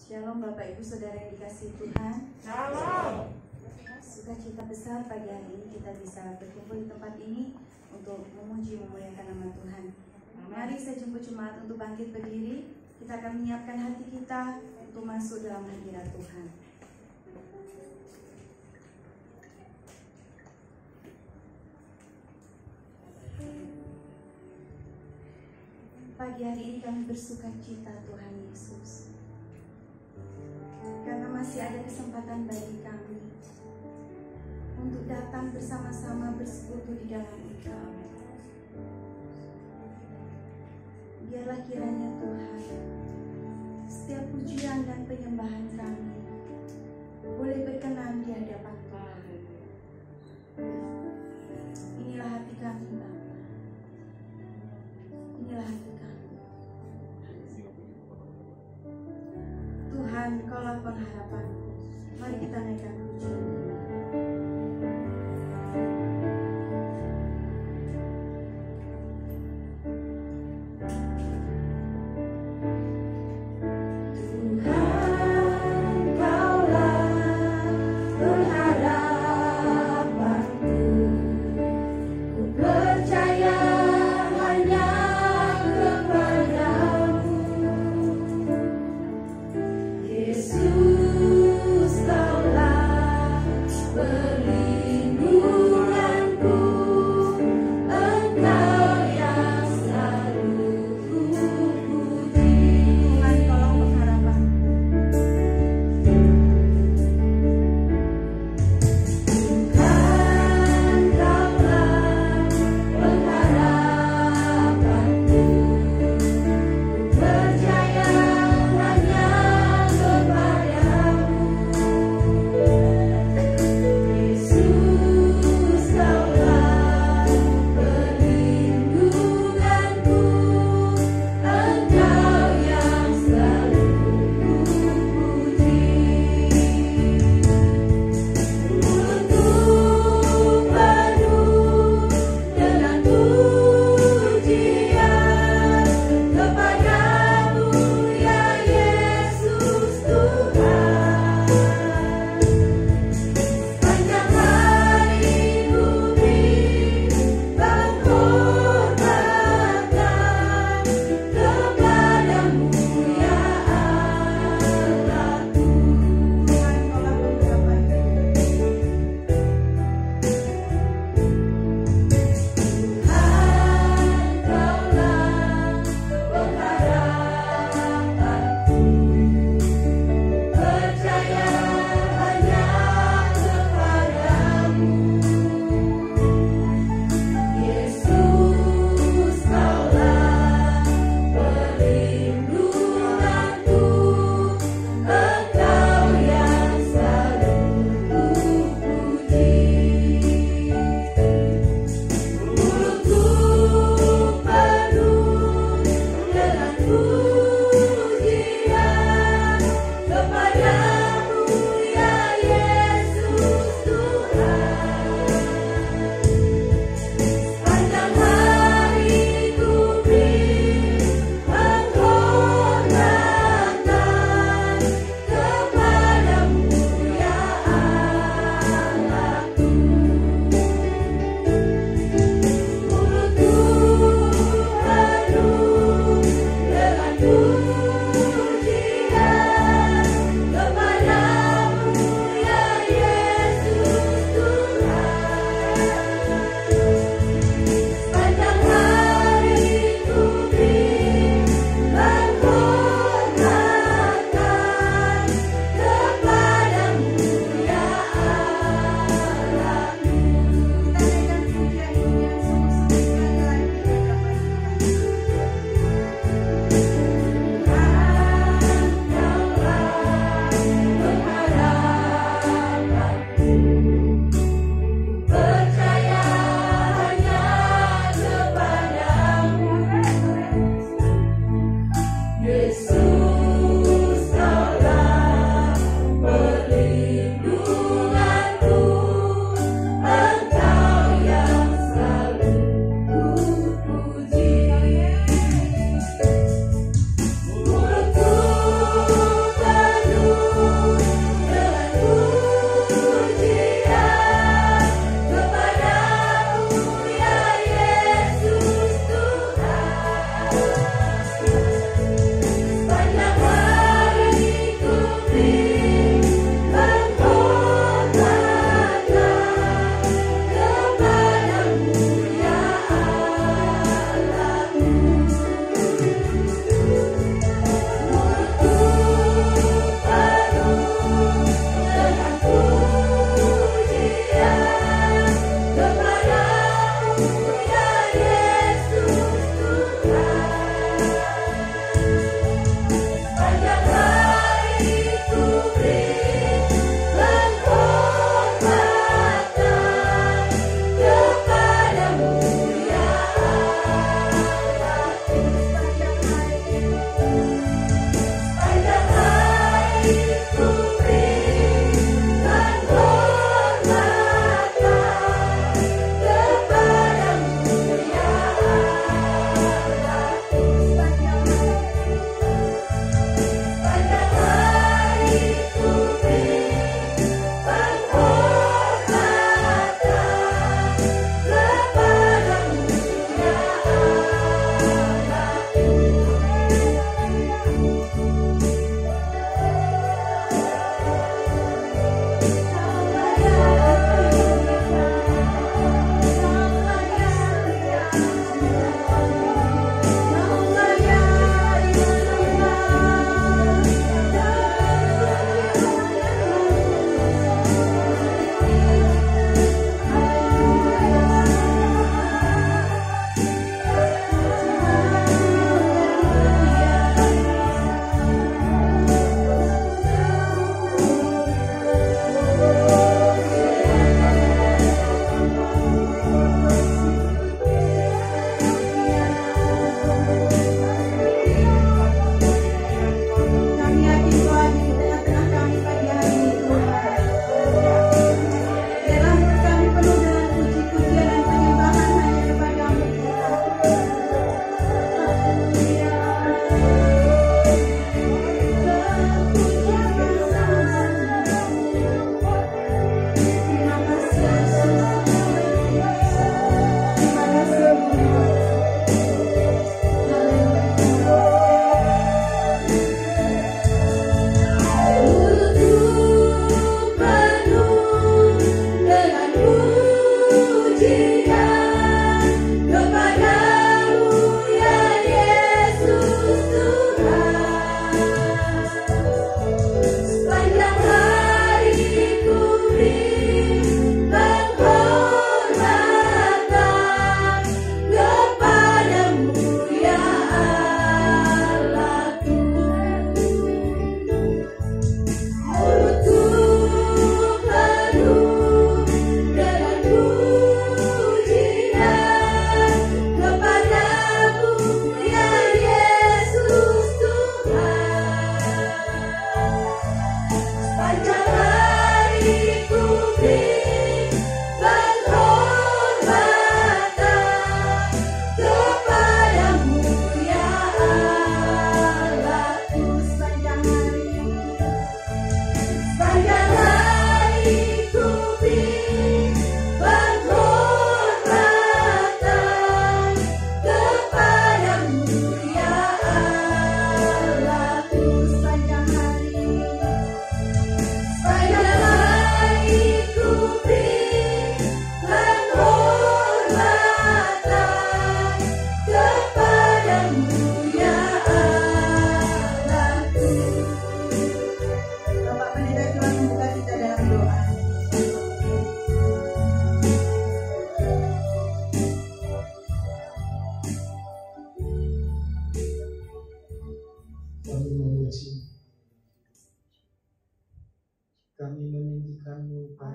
Shalom Bapak Ibu Saudara yang dikasihi Tuhan. Shalom. Sukacita besar pagi hari ini kita bisa berkumpul di tempat ini untuk memuji memuliakan nama Tuhan. Mari saya jemput jemaat untuk bangkit berdiri. Kita akan menyiapkan hati kita untuk masuk dalam hadirat Tuhan. Pagi hari ini kami bersukacita Tuhan Yesus, karena masih ada kesempatan bagi kami untuk datang bersama-sama bersekutu di dalam Engkau. Biarlah kiranya Tuhan, setiap pujian dan penyembahan kami boleh berkenan di hadapan Tuhan. Inilah hati kami Bapa, inilah hati kami. Tuhan, Kaulah pengharapanku. Mari kita naikkan pujian. Yesus, Kaulah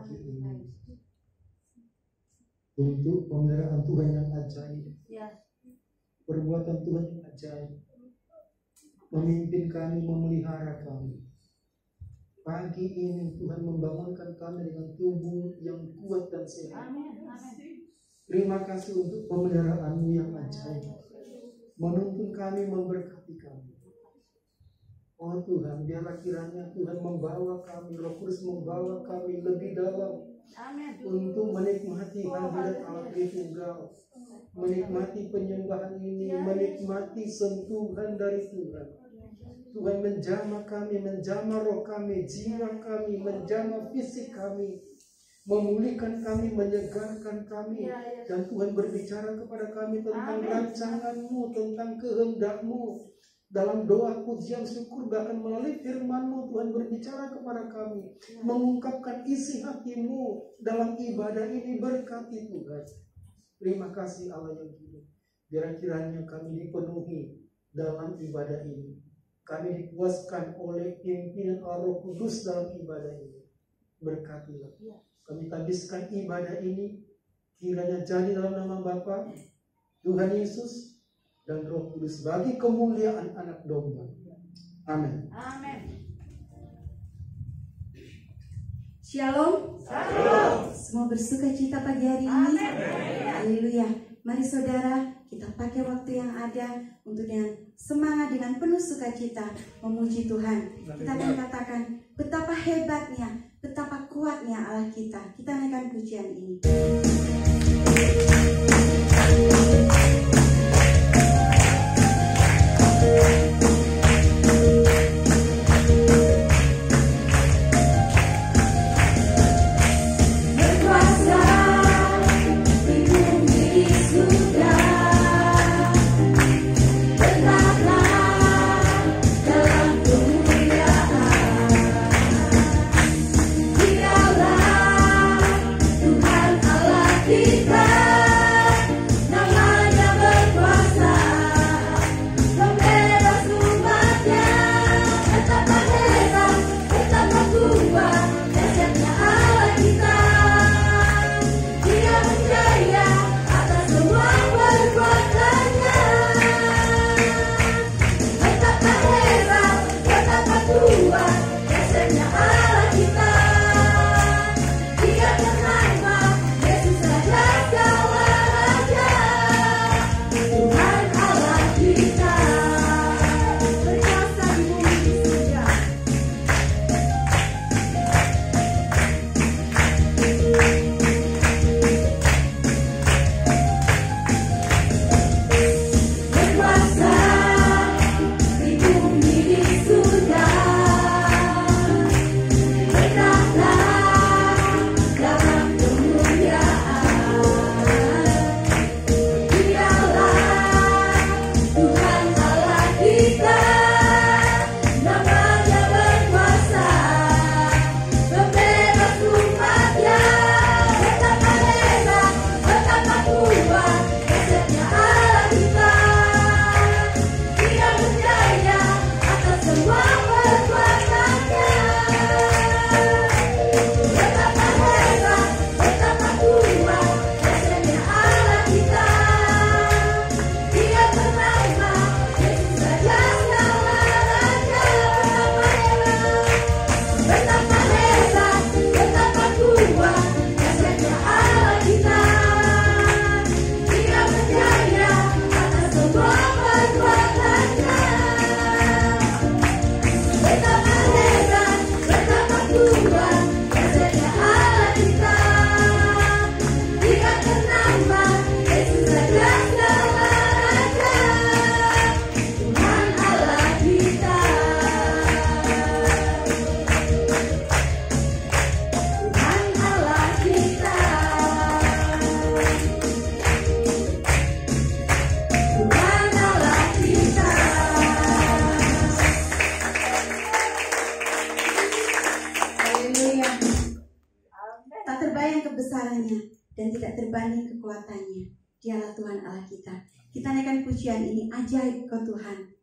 pagi ini untuk pemeliharaan Tuhan yang ajaib, perbuatan Tuhan yang ajaib, memimpin kami, memelihara kami. Pagi ini Tuhan membangunkan kami dengan tubuh yang kuat dan sehat. Terima kasih untuk pemeliharaan-Mu yang ajaib, menuntun kami, memberkati kami. Oh Tuhan, biarlah kiranya Tuhan membawa kami, Roh Kudus membawa kami lebih dalam untuk menikmati hadirat Allah Tritunggal, menikmati penyembahan ini, menikmati sentuhan dari Tuhan. Tuhan menjamah kami, menjamah roh kami, jiwa kami, menjamah fisik kami, memulihkan kami, menyegarkan kami. Dan Tuhan berbicara kepada kami tentang rancangan-Mu, tentang kehendak-Mu. Dalam doa, pujian, syukur, bahkan melalui firman-Mu, Tuhan berbicara kepada kami, mengungkapkan isi hati-Mu dalam ibadah ini. Berkati Tuhan. Terima kasih Allah yang hidup. Biar kiranya kami dipenuhi dalam ibadah ini. Kami dipuaskan oleh pimpinan Roh Kudus dalam ibadah ini. Berkatilah. Kami habiskan ibadah ini, kiranya jadi dalam nama Bapa, Tuhan Yesus, dan Roh Kudus bagi kemuliaan anak domba. Amin. Shalom. Semua bersuka cita pagi hari ini. Haleluya. Mari saudara, kita pakai waktu yang ada untuk dengan semangat, dengan penuh sukacita memuji Tuhan. Kita akan katakan betapa hebatnya, betapa kuatnya Allah kita. Kita naikkan pujian ini. Dan tidak terbanding kekuatannya. Dialah Tuhan Allah kita. Kita naikkan pujian ini, ajaib Kau Tuhan.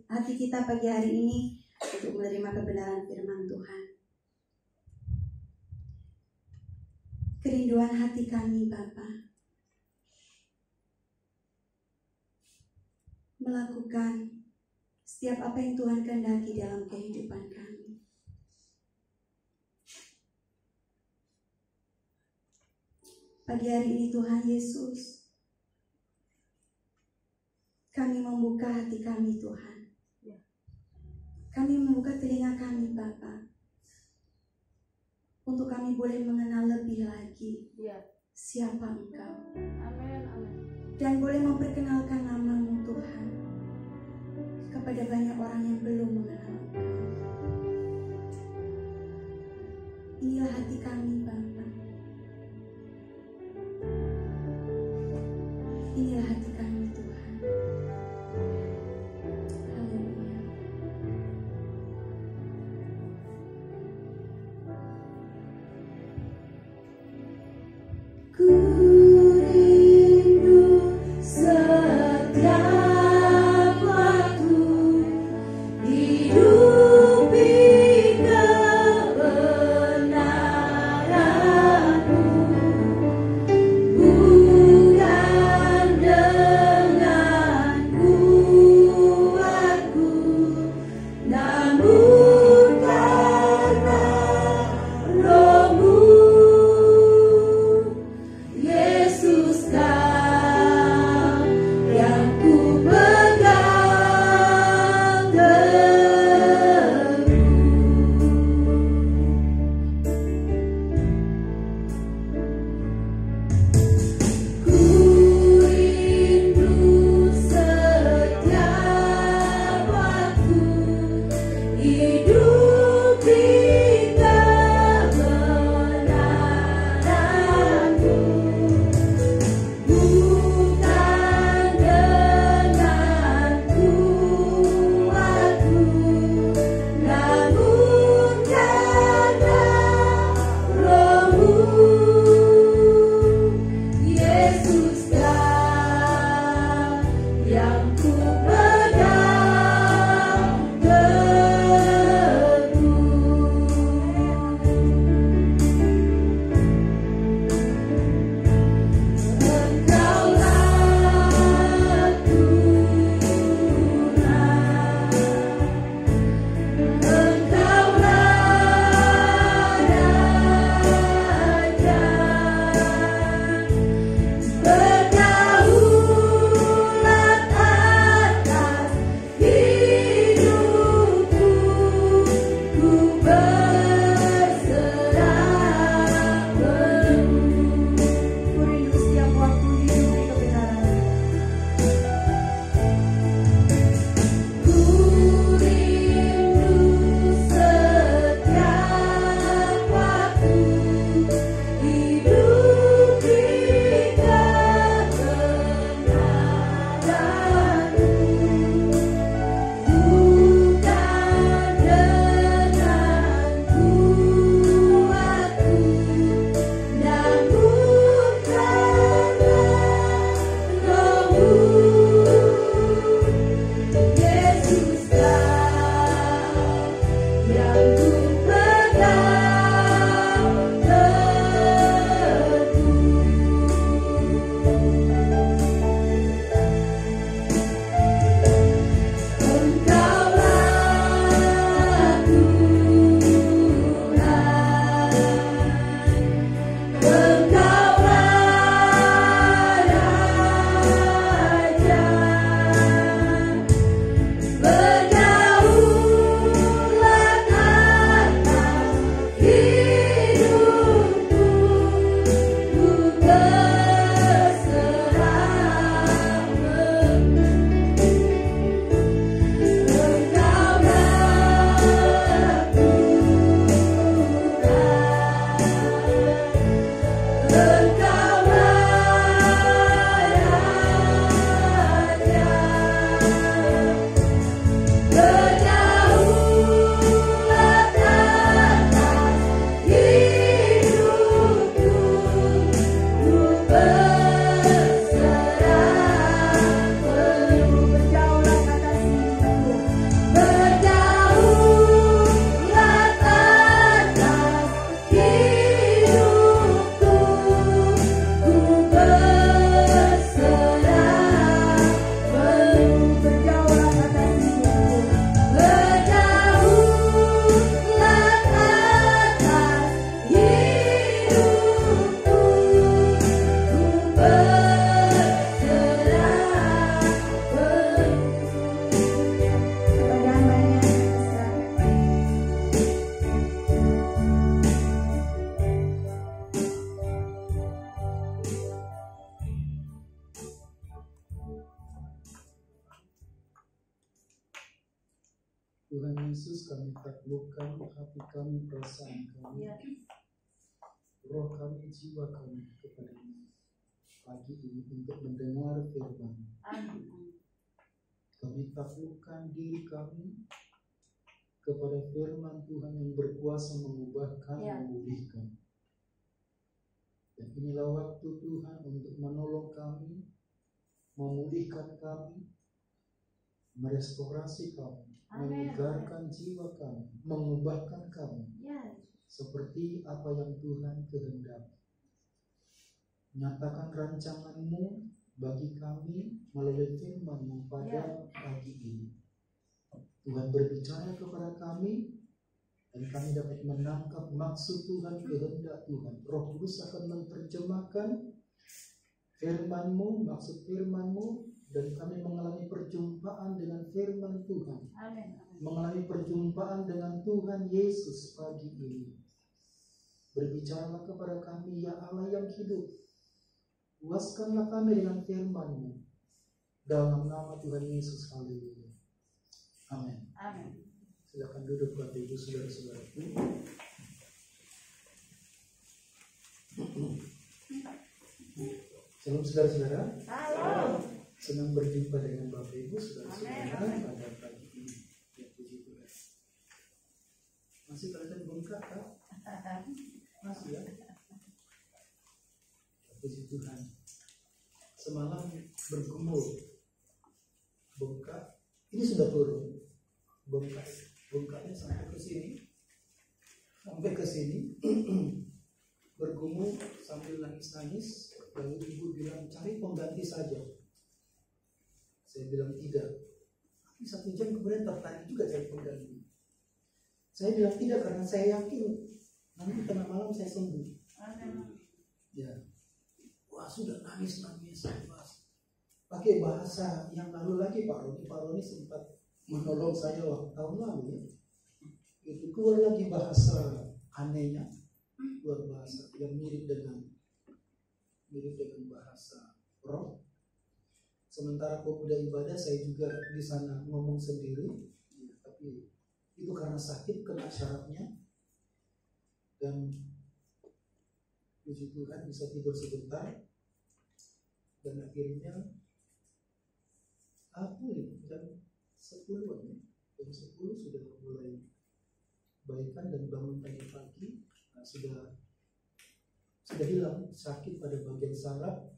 hati kita pagi hari ini untuk menerima kebenaran firman Tuhan. Kerinduan hati kami Bapa, melakukan setiap apa yang Tuhan kehendaki dalam kehidupan kami. Pagi hari ini Tuhan Yesus, kami membuka hati kami Tuhan. Kami membuka telinga kami Bapa, untuk kami boleh mengenal lebih lagi siapa Engkau. Amin, amin. Dan boleh memperkenalkan nama-Mu Tuhan kepada banyak orang yang belum mengenal Engkau. Inilah hati kami Bapa. Inilah hati kami Tuhan. Haleluya. Ku rindu setiap waktu hidup. Tuhan Yesus, kami taklukkan hati kami, perasaan kami, roh kami, jiwa kami kepada-Mu pagi ini untuk mendengar firman. Kami taklukkan diri kami kepada firman Tuhan yang berkuasa mengubahkan, memulihkan. Dan inilah waktu Tuhan untuk menolong kami, memulihkan kami, merestorasi kami, menyegarkan jiwa kami, mengubahkan kami seperti apa yang Tuhan kehendaki. Nyatakan rancangan-Mu bagi kami melalui firman-Mu pada pagi ini. Tuhan berbicara kepada kami dan kami dapat menangkap maksud Tuhan, kehendak Tuhan. Roh Kudus akan menerjemahkan firman-Mu, maksud firman-Mu, dan kami mengalami perjumpaan dengan firman Tuhan. Amin. Mengalami perjumpaan dengan Tuhan Yesus pagi ini. Berbicaralah kepada kami, ya Allah yang hidup. Puaskanlah kami dengan firman-Mu. Dalam nama Tuhan Yesus, haleluya. Amin. Amin. Silakan duduk Bapak Ibu saudara-saudaraku. Shalom saudara-saudara. Halo. Senang berjumpa dengan Bapak Ibu saudara-saudara pada pagi ini. Ya, puji Tuhan. Masih kelihatan bengkak kah? Masih ya. Puji Tuhan. Semalam bergumul, bengkak. Ini sudah turun. Bengkaknya sampai ke sini, bergumul sambil nangis-nangis. Lalu ibu bilang, cari pengganti saja. Saya bilang tidak. Tapi 1 jam kemudian tertarik juga cari pengganti. Saya bilang tidak karena saya yakin nanti tengah malam saya sembuh. Ya. Wah, sudah nangis. Pakai bahasa yang lalu lagi Pak Roni sempat menolong saya waktu tahun lalu ya. Itu keluar lagi bahasa anehnya, luar bahasa yang mirip dengan bahasa roh. Sementara pemuda ibadah saya juga di sana ngomong sendiri, ya, tapi itu karena sakit kena syarafnya dan puji Tuhan bisa tidur sebentar dan akhirnya jam 10 jam 10 sudah mulai baikan dan bangun pagi-pagi. Sudah hilang sakit pada bagian saraf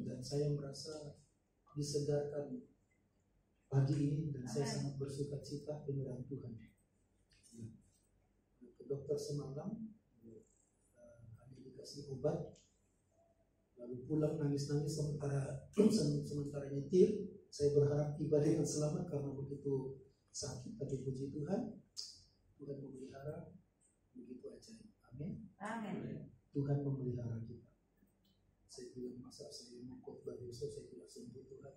dan saya merasa disegarkan pagi ini dan saya sangat bersukacita dengan Tuhan. Ke dokter semalam, kami dikasih obat, lalu pulang nangis-nangis sementara nyetir. Saya berharap tiba dengan selamat karena begitu sakit, tapi puji Tuhan, Tuhan memelihara begitu ajaib. Amin. Amin. Tuhan memelihara kita. Saya bilang masa saya mau khotbah besok saya tidak sembuh Tuhan.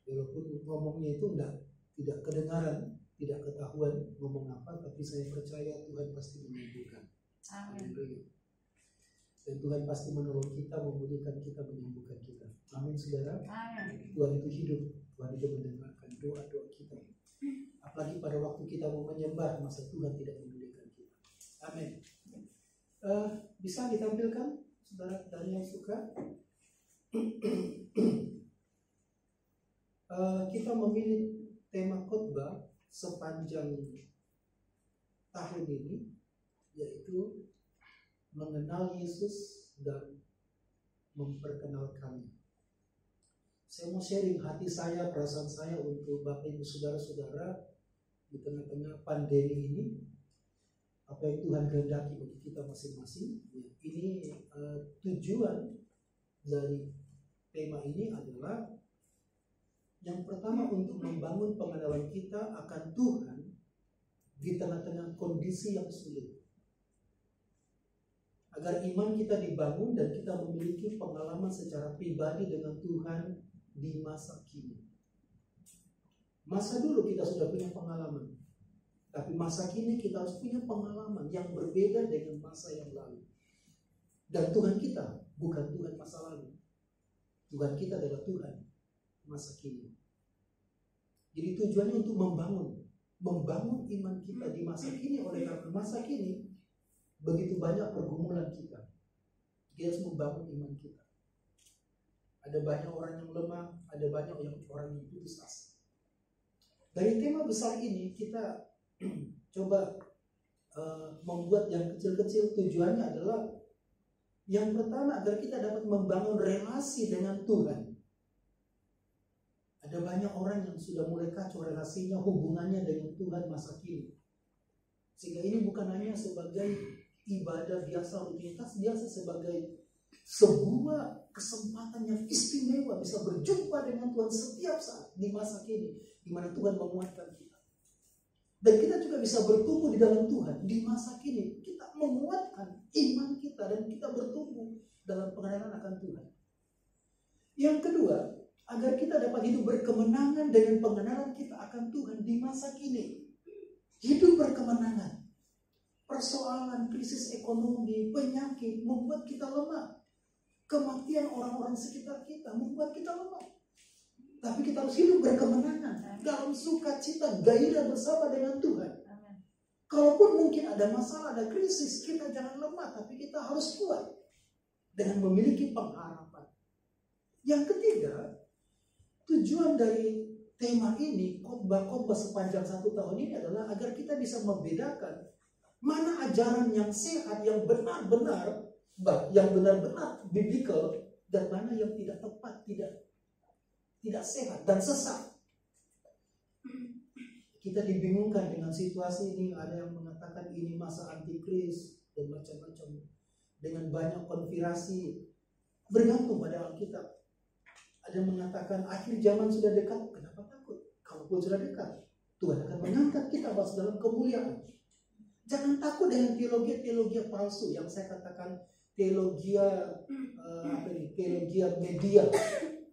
Walaupun ngomongnya itu tidak kedengaran, tidak ketahuan ngomong apa, tapi saya percaya Tuhan pasti menyembuhkan. Amin. Dan Tuhan pasti menolong kita, memulihkan kita, menyembuhkan kita. Amin saudara. Amin. Tuhan itu hidup, Tuhan itu mendengarkan doa-doa kita. Apalagi pada waktu kita mau menyembah, masa Tuhan tidak memulihkan kita. Amin. Bisa ditampilkan saudara dari yang suka. Kita memilih tema khotbah sepanjang tahun ini, yaitu mengenal Yesus dan memperkenalkannya. Saya mau sharing hati saya, perasaan saya untuk Bapak Ibu saudara-saudara di tengah-tengah pandemi ini. Apa yang Tuhan kehendaki bagi kita masing-masing. Ini tujuan dari tema ini adalah yang pertama untuk membangun pengenalan kita akan Tuhan di tengah-tengah kondisi yang sulit. Agar iman kita dibangun dan kita memiliki pengalaman secara pribadi dengan Tuhan di masa kini. Masa dulu kita sudah punya pengalaman, tapi masa kini kita harus punya pengalaman yang berbeda dengan masa yang lalu. Dan Tuhan kita bukan Tuhan masa lalu. Tuhan kita adalah Tuhan masa kini. Jadi tujuannya untuk membangun iman kita di masa kini. Oleh karena masa kini begitu banyak pergumulan kita harus membangun iman kita. Ada banyak orang yang lemah, ada banyak orang yang putus asa. Dari tema besar ini kita coba membuat yang kecil-kecil. Tujuannya adalah yang pertama agar kita dapat membangun relasi dengan Tuhan. Ada banyak orang yang sudah mulai kacau relasinya, hubungannya dengan Tuhan masa kini. Sehingga ini bukan hanya sebagai ibadah biasa, rutinitas biasa, sebagai sebuah kesempatan yang istimewa bisa berjumpa dengan Tuhan setiap saat di masa kini, di mana Tuhan menguatkan kita. Dan kita juga bisa bertumbuh di dalam Tuhan di masa kini. Kita menguatkan iman kita dan kita bertumbuh dalam pengenalan akan Tuhan. Yang kedua, agar kita dapat hidup berkemenangan dengan pengenalan kita akan Tuhan di masa kini. Hidup berkemenangan. Persoalan, krisis ekonomi, penyakit membuat kita lemah. Kematian orang-orang sekitar kita membuat kita lemah. Tapi kita harus hidup berkemenangan dalam sukacita, gairah bersama dengan Tuhan. Kalaupun mungkin ada masalah, ada krisis, kita jangan lemah, tapi kita harus kuat dengan memiliki pengharapan. Yang ketiga, tujuan dari tema ini, khotbah-khotbah sepanjang 1 tahun ini adalah agar kita bisa membedakan mana ajaran yang sehat, yang benar-benar biblical, dan mana yang tidak tepat, tidak sehat dan sesat. Kita dibingungkan dengan situasi ini. Ada yang mengatakan ini masa antikris dan macam-macam, dengan banyak konspirasi. Bergantung pada Alkitab. Ada yang mengatakan akhir zaman sudah dekat. Kenapa takut? Kalaupun sudah dekat, Tuhan akan mengangkat kita masuk dalam kemuliaan. Jangan takut dengan teologi palsu yang saya katakan teologi media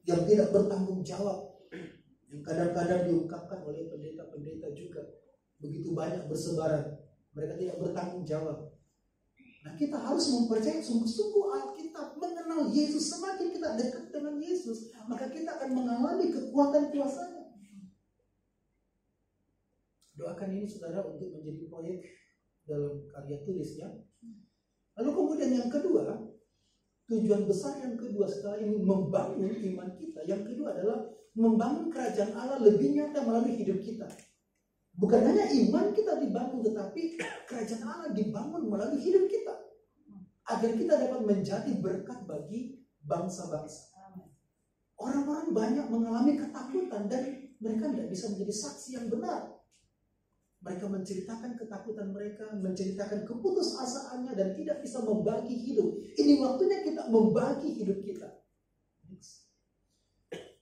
yang tidak bertanggung jawab, yang kadang-kadang diungkapkan oleh pendeta-pendeta juga begitu banyak bersebaran. Mereka tidak bertanggung jawab. Nah, kita harus mempercayai sungguh-sungguh Alkitab, mengenal Yesus. Semakin kita dekat dengan Yesus, maka kita akan mengalami kekuatan kuasanya. Doakan ini saudara untuk menjadi proyek dalam karya tulisnya. Lalu kemudian yang kedua, tujuan besar yang kedua setelah ini membangun iman kita. Yang kedua adalah membangun kerajaan Allah lebih nyata melalui hidup kita. Bukan hanya iman kita dibangun, tetapi kerajaan Allah dibangun melalui hidup kita. Agar kita dapat menjadi berkat bagi bangsa-bangsa. Orang-orang banyak mengalami ketakutan dan mereka tidak bisa menjadi saksi yang benar. Mereka menceritakan ketakutan mereka, menceritakan keputusasaannya dan tidak bisa membagi hidup. Ini waktunya kita membagi hidup kita.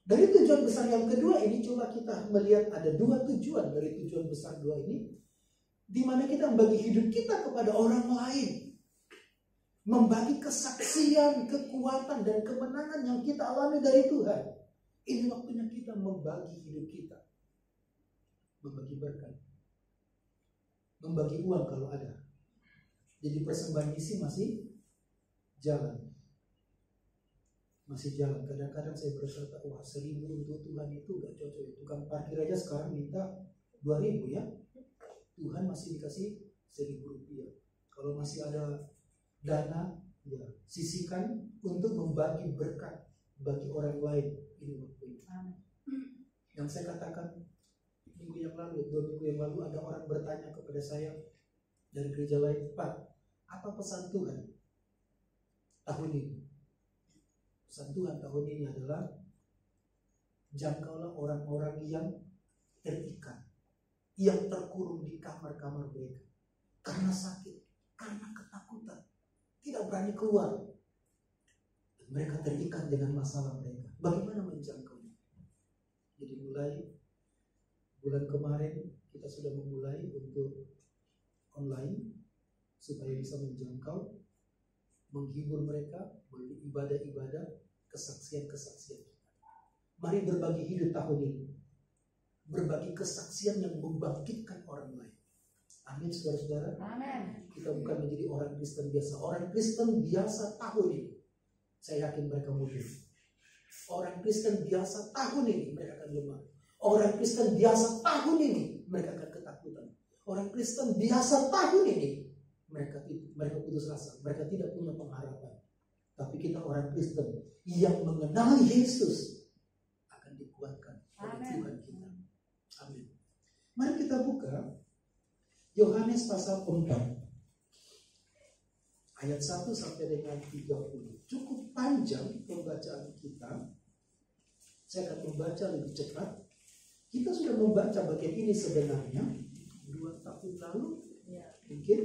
Dari tujuan besar yang kedua ini, coba kita melihat ada dua tujuan dari tujuan besar dua ini. Di mana kita membagi hidup kita kepada orang lain. Membagi kesaksian, kekuatan, dan kemenangan yang kita alami dari Tuhan. Ini waktunya kita membagi hidup kita. Membagi berkat. Membagi uang kalau ada. Jadi persembahan misi masih jalan. Masih jalan. Kadang-kadang saya berkata, wah 1.000 untuk Tuhan itu gak cocok. Tukang parkir aja sekarang minta 2.000 ya. Tuhan masih dikasih 1.000 rupiah. Kalau masih ada dana, ya sisihkan untuk membagi berkat bagi orang lain. Ini waktunya. Yang saya katakan minggu yang lalu, 2 minggu yang lalu ada orang bertanya kepada saya dari gereja lain, Pak, apa pesan Tuhan tahun ini? Pesan Tuhan tahun ini adalah jangkaulah orang-orang yang terikat, yang terkurung di kamar-kamar mereka karena sakit, karena ketakutan, tidak berani keluar. Mereka terikat dengan masalah mereka. Bagaimana menjangkaunya? Jadi mulai bulan kemarin kita sudah memulai untuk online supaya bisa menjangkau, menghibur mereka melalui ibadah-ibadah, kesaksian-kesaksian. Mari berbagi hidup tahun ini. Berbagi kesaksian yang membangkitkan orang lain. Amin, saudara-saudara. Amin. Kita bukan menjadi orang Kristen biasa. Orang Kristen biasa tahun ini, saya yakin mereka mundur. Orang Kristen biasa tahun ini mereka akan lemah. Orang Kristen biasa tahun ini mereka akan ketakutan. Orang Kristen biasa tahun ini mereka putus asa, mereka tidak punya pengharapan. Tapi kita orang Kristen yang mengenal Yesus akan dikuatkan oleh Tuhan kita. Amin. Mari kita buka Yohanes pasal 4 ayat 1 sampai dengan 30. Cukup panjang pembacaan kita. Saya akan membaca lebih cepat. Kita sudah membaca bagian ini sebenarnya 2 tahun lalu, mungkin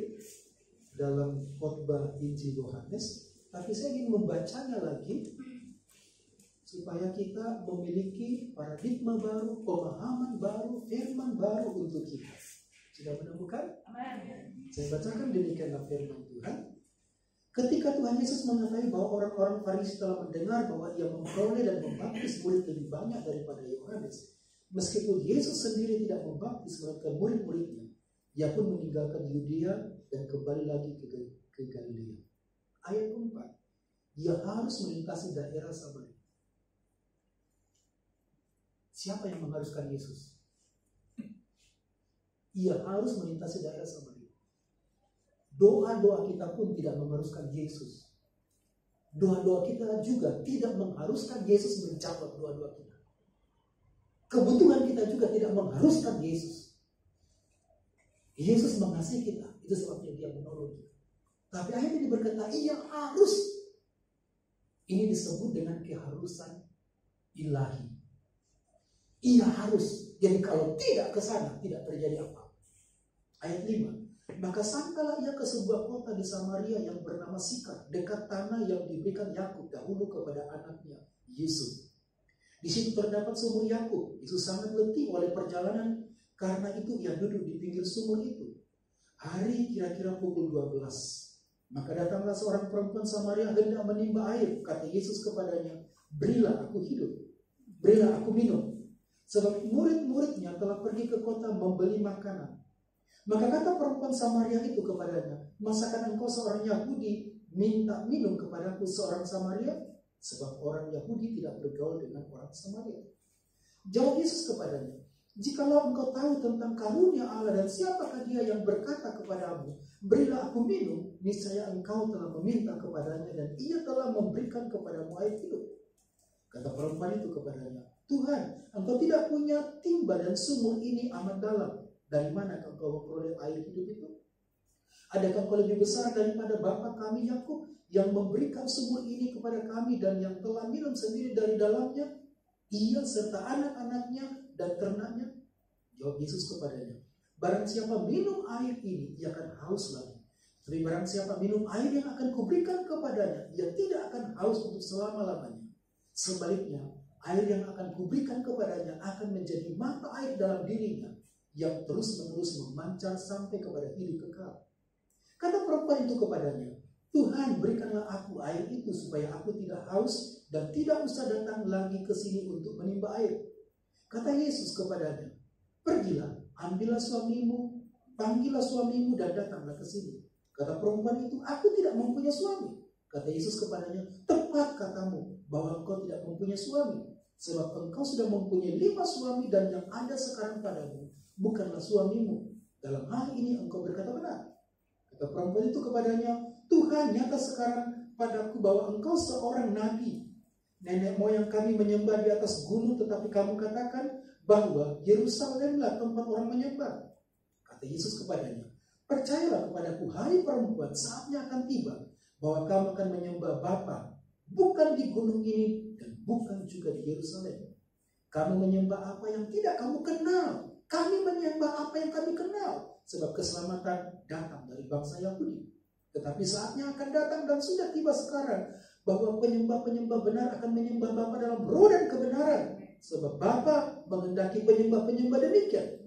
dalam khotbah Injil Yohanes. Tapi saya ingin membacanya lagi supaya kita memiliki paradigma baru, pemahaman baru, firman baru untuk kita. Sudah menemukan? Amin. Saya bacakan demikianlah firman Tuhan. Ketika Tuhan Yesus mengetahui bahwa orang-orang Farisi telah mendengar bahwa ia memperoleh dan membaptis murid lebih banyak daripada Yohanes, meskipun Yesus sendiri tidak membaptis melainkan murid-muridnya, ia pun meninggalkan Yudea dan kembali lagi ke Galilea. Ayat 4, ia harus melintasi daerah Samaria. Siapa yang mengharuskan Yesus? Ia harus melintasi daerah Samaria. Doa-doa kita pun tidak mengharuskan Yesus. Doa-doa kita juga tidak mengharuskan Yesus menjawab doa-doa kita. Kebutuhan kita juga tidak mengharuskan Yesus. Yesus mengasihi kita, itu sebabnya dia menolong kita. Tapi ayat ini berkata, ia harus. Ini disebut dengan keharusan ilahi. Ia harus. Jadi kalau tidak ke sana, tidak terjadi apa. Ayat 5. Maka sangkalah ia ke sebuah kota di Samaria yang bernama Sikar, dekat tanah yang diberikan Yakub dahulu kepada anaknya Yusuf. Di situ terdapat sumur Yakub. Itu sangat letih oleh perjalanan, karena itu ia duduk di pinggir sumur itu. Hari kira-kira pukul 12. Maka datanglah seorang perempuan Samaria hendak menimba air. Kata Yesus kepadanya, berilah aku hidup, berilah aku minum. Sebab murid-muridnya telah pergi ke kota membeli makanan. Maka kata perempuan Samaria itu kepadanya, masakan engkau seorang Yahudi minta minum kepadaku seorang Samaria? Sebab orang Yahudi tidak bergaul dengan orang Samaria. Jawab Yesus kepadanya, jikalau engkau tahu tentang karunia Allah dan siapakah dia yang berkata kepadamu, berilah aku minum, niscaya engkau telah meminta kepadanya dan ia telah memberikan kepadamu air hidup. Kata perempuan itu kepadanya, Tuhan, engkau tidak punya timba dan sumur ini amat dalam. Dari mana engkau memperoleh air hidup itu? Adakah engkau lebih besar daripada bapa kami Yakub yang memberikan sumur ini kepada kami dan yang telah minum sendiri dari dalamnya, ia serta anak-anaknya dan ternaknya? Jawab Yesus kepadanya, barang siapa minum air ini, ia akan haus lagi. Tapi barang siapa minum air yang akan kuberikan kepadanya, ia tidak akan haus untuk selama-lamanya. Sebaliknya, air yang akan kuberikan kepadanya akan menjadi mata air dalam dirinya, yang terus-menerus memancar sampai kepada hidup kekal. Kata perempuan itu kepadanya, Tuhan, berikanlah aku air itu supaya aku tidak haus dan tidak usah datang lagi ke sini untuk menimba air. Kata Yesus kepadanya, pergilah, ambillah suamimu, panggillah suamimu dan datanglah ke sini. Kata perempuan itu, aku tidak mempunyai suami. Kata Yesus kepadanya, tepat katamu bahwa engkau tidak mempunyai suami, sebab engkau sudah mempunyai 5 suami dan yang ada sekarang padamu bukanlah suamimu. Dalam hal ini engkau berkata benar. Kata perempuan itu kepadanya, Tuhan, nyata sekarang padaku bahwa engkau seorang nabi. Nenek moyang kami menyembah di atas gunung, tetapi kamu katakan bahwa Yerusalemlah tempat orang menyembah. Kata Yesus kepadanya, percayalah kepadaku, hai perempuan, saatnya akan tiba bahwa kamu akan menyembah Bapa, bukan di gunung ini dan bukan juga di Yerusalem. Kamu menyembah apa yang tidak kamu kenal. Kami menyembah apa yang kami kenal, sebab keselamatan datang dari bangsa Yahudi. Tetapi saatnya akan datang dan sudah tiba sekarang, bahwa penyembah-penyembah benar akan menyembah Bapa dalam roh dan kebenaran, sebab Bapa menghendaki penyembah-penyembah demikian.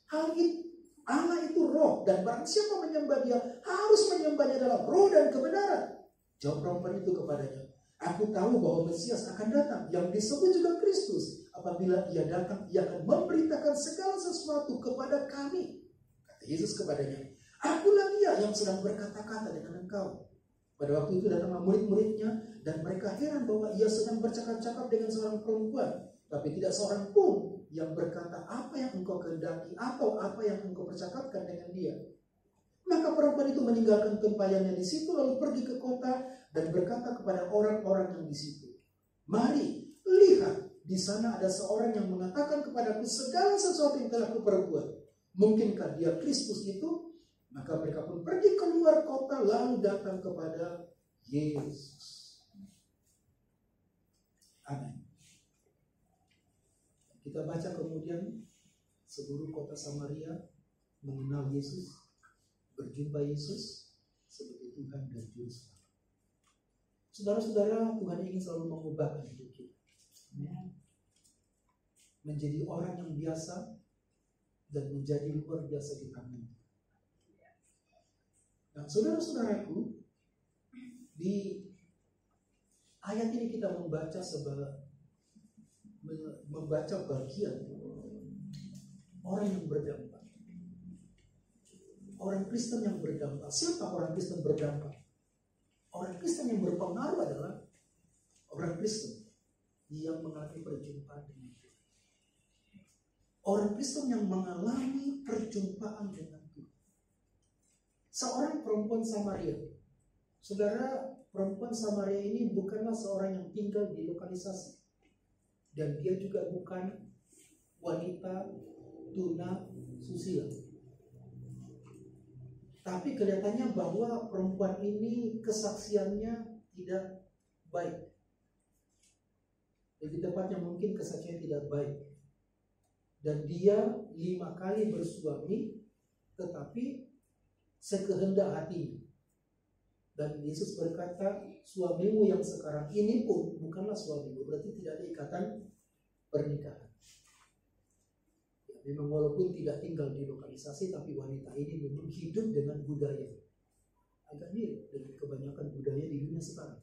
Hal itu, Allah itu roh, dan barang siapa menyembah dia harus menyembahnya dalam roh dan kebenaran. Jawab perempuan itu kepadanya, aku tahu bahwa Mesias akan datang, yang disebut juga Kristus. Apabila ia datang, ia akan memberitakan segala sesuatu kepada kami. Kata Yesus kepadanya, akulah dia yang sedang berkata-kata dengan engkau. Pada waktu itu datanglah murid-muridnya, dan mereka heran bahwa ia sedang bercakap-cakap dengan seorang perempuan. Tapi tidak seorang pun yang berkata apa yang engkau kehendaki atau apa yang engkau percakapkan dengan dia. Maka perempuan itu meninggalkan tempayannya di situ lalu pergi ke kota dan berkata kepada orang-orang yang di situ, "Mari, lihat, di sana ada seorang yang mengatakan kepadaku segala sesuatu yang telah kuperbuat. Mungkinkah dia Kristus itu?" Maka mereka pun pergi keluar kota lalu datang kepada Yesus. Amin. Kita baca kemudian seluruh kota Samaria mengenal Yesus, berjumpa Yesus sebagai Tuhan dan Juru Selamat. Saudara-saudara, Tuhan ingin selalu mengubahkan hidup kita menjadi orang yang biasa dan menjadi luar biasa di tangan. Nah, saudara-saudaraku, di ayat ini kita membaca bagian orang yang berdampak. Orang Kristen yang berdampak. Siapa orang Kristen berdampak? Orang Kristen yang berpengaruh adalah orang Kristen yang mengalami perjumpaan dengan Tuhan. Orang Kristen yang mengalami perjumpaan dengan Tuhan. Seorang perempuan Samaria. Saudara, perempuan Samaria ini bukanlah seorang yang tinggal di lokalisasi. Dan dia juga bukan wanita tuna susila. Tapi kelihatannya bahwa perempuan ini kesaksiannya tidak baik. Lebih tepatnya mungkin kesaksian tidak baik. Dan dia 5 kali bersuami, tetapi sekehendak hatinya. Dan Yesus berkata, suamimu yang sekarang ini pun bukanlah suamimu. Berarti tidak ada ikatan pernikahan. Memang walaupun tidak tinggal di lokalisasi, tapi wanita ini memang hidup dengan budaya. Agak mirip dengan kebanyakan budaya di dunia sekarang.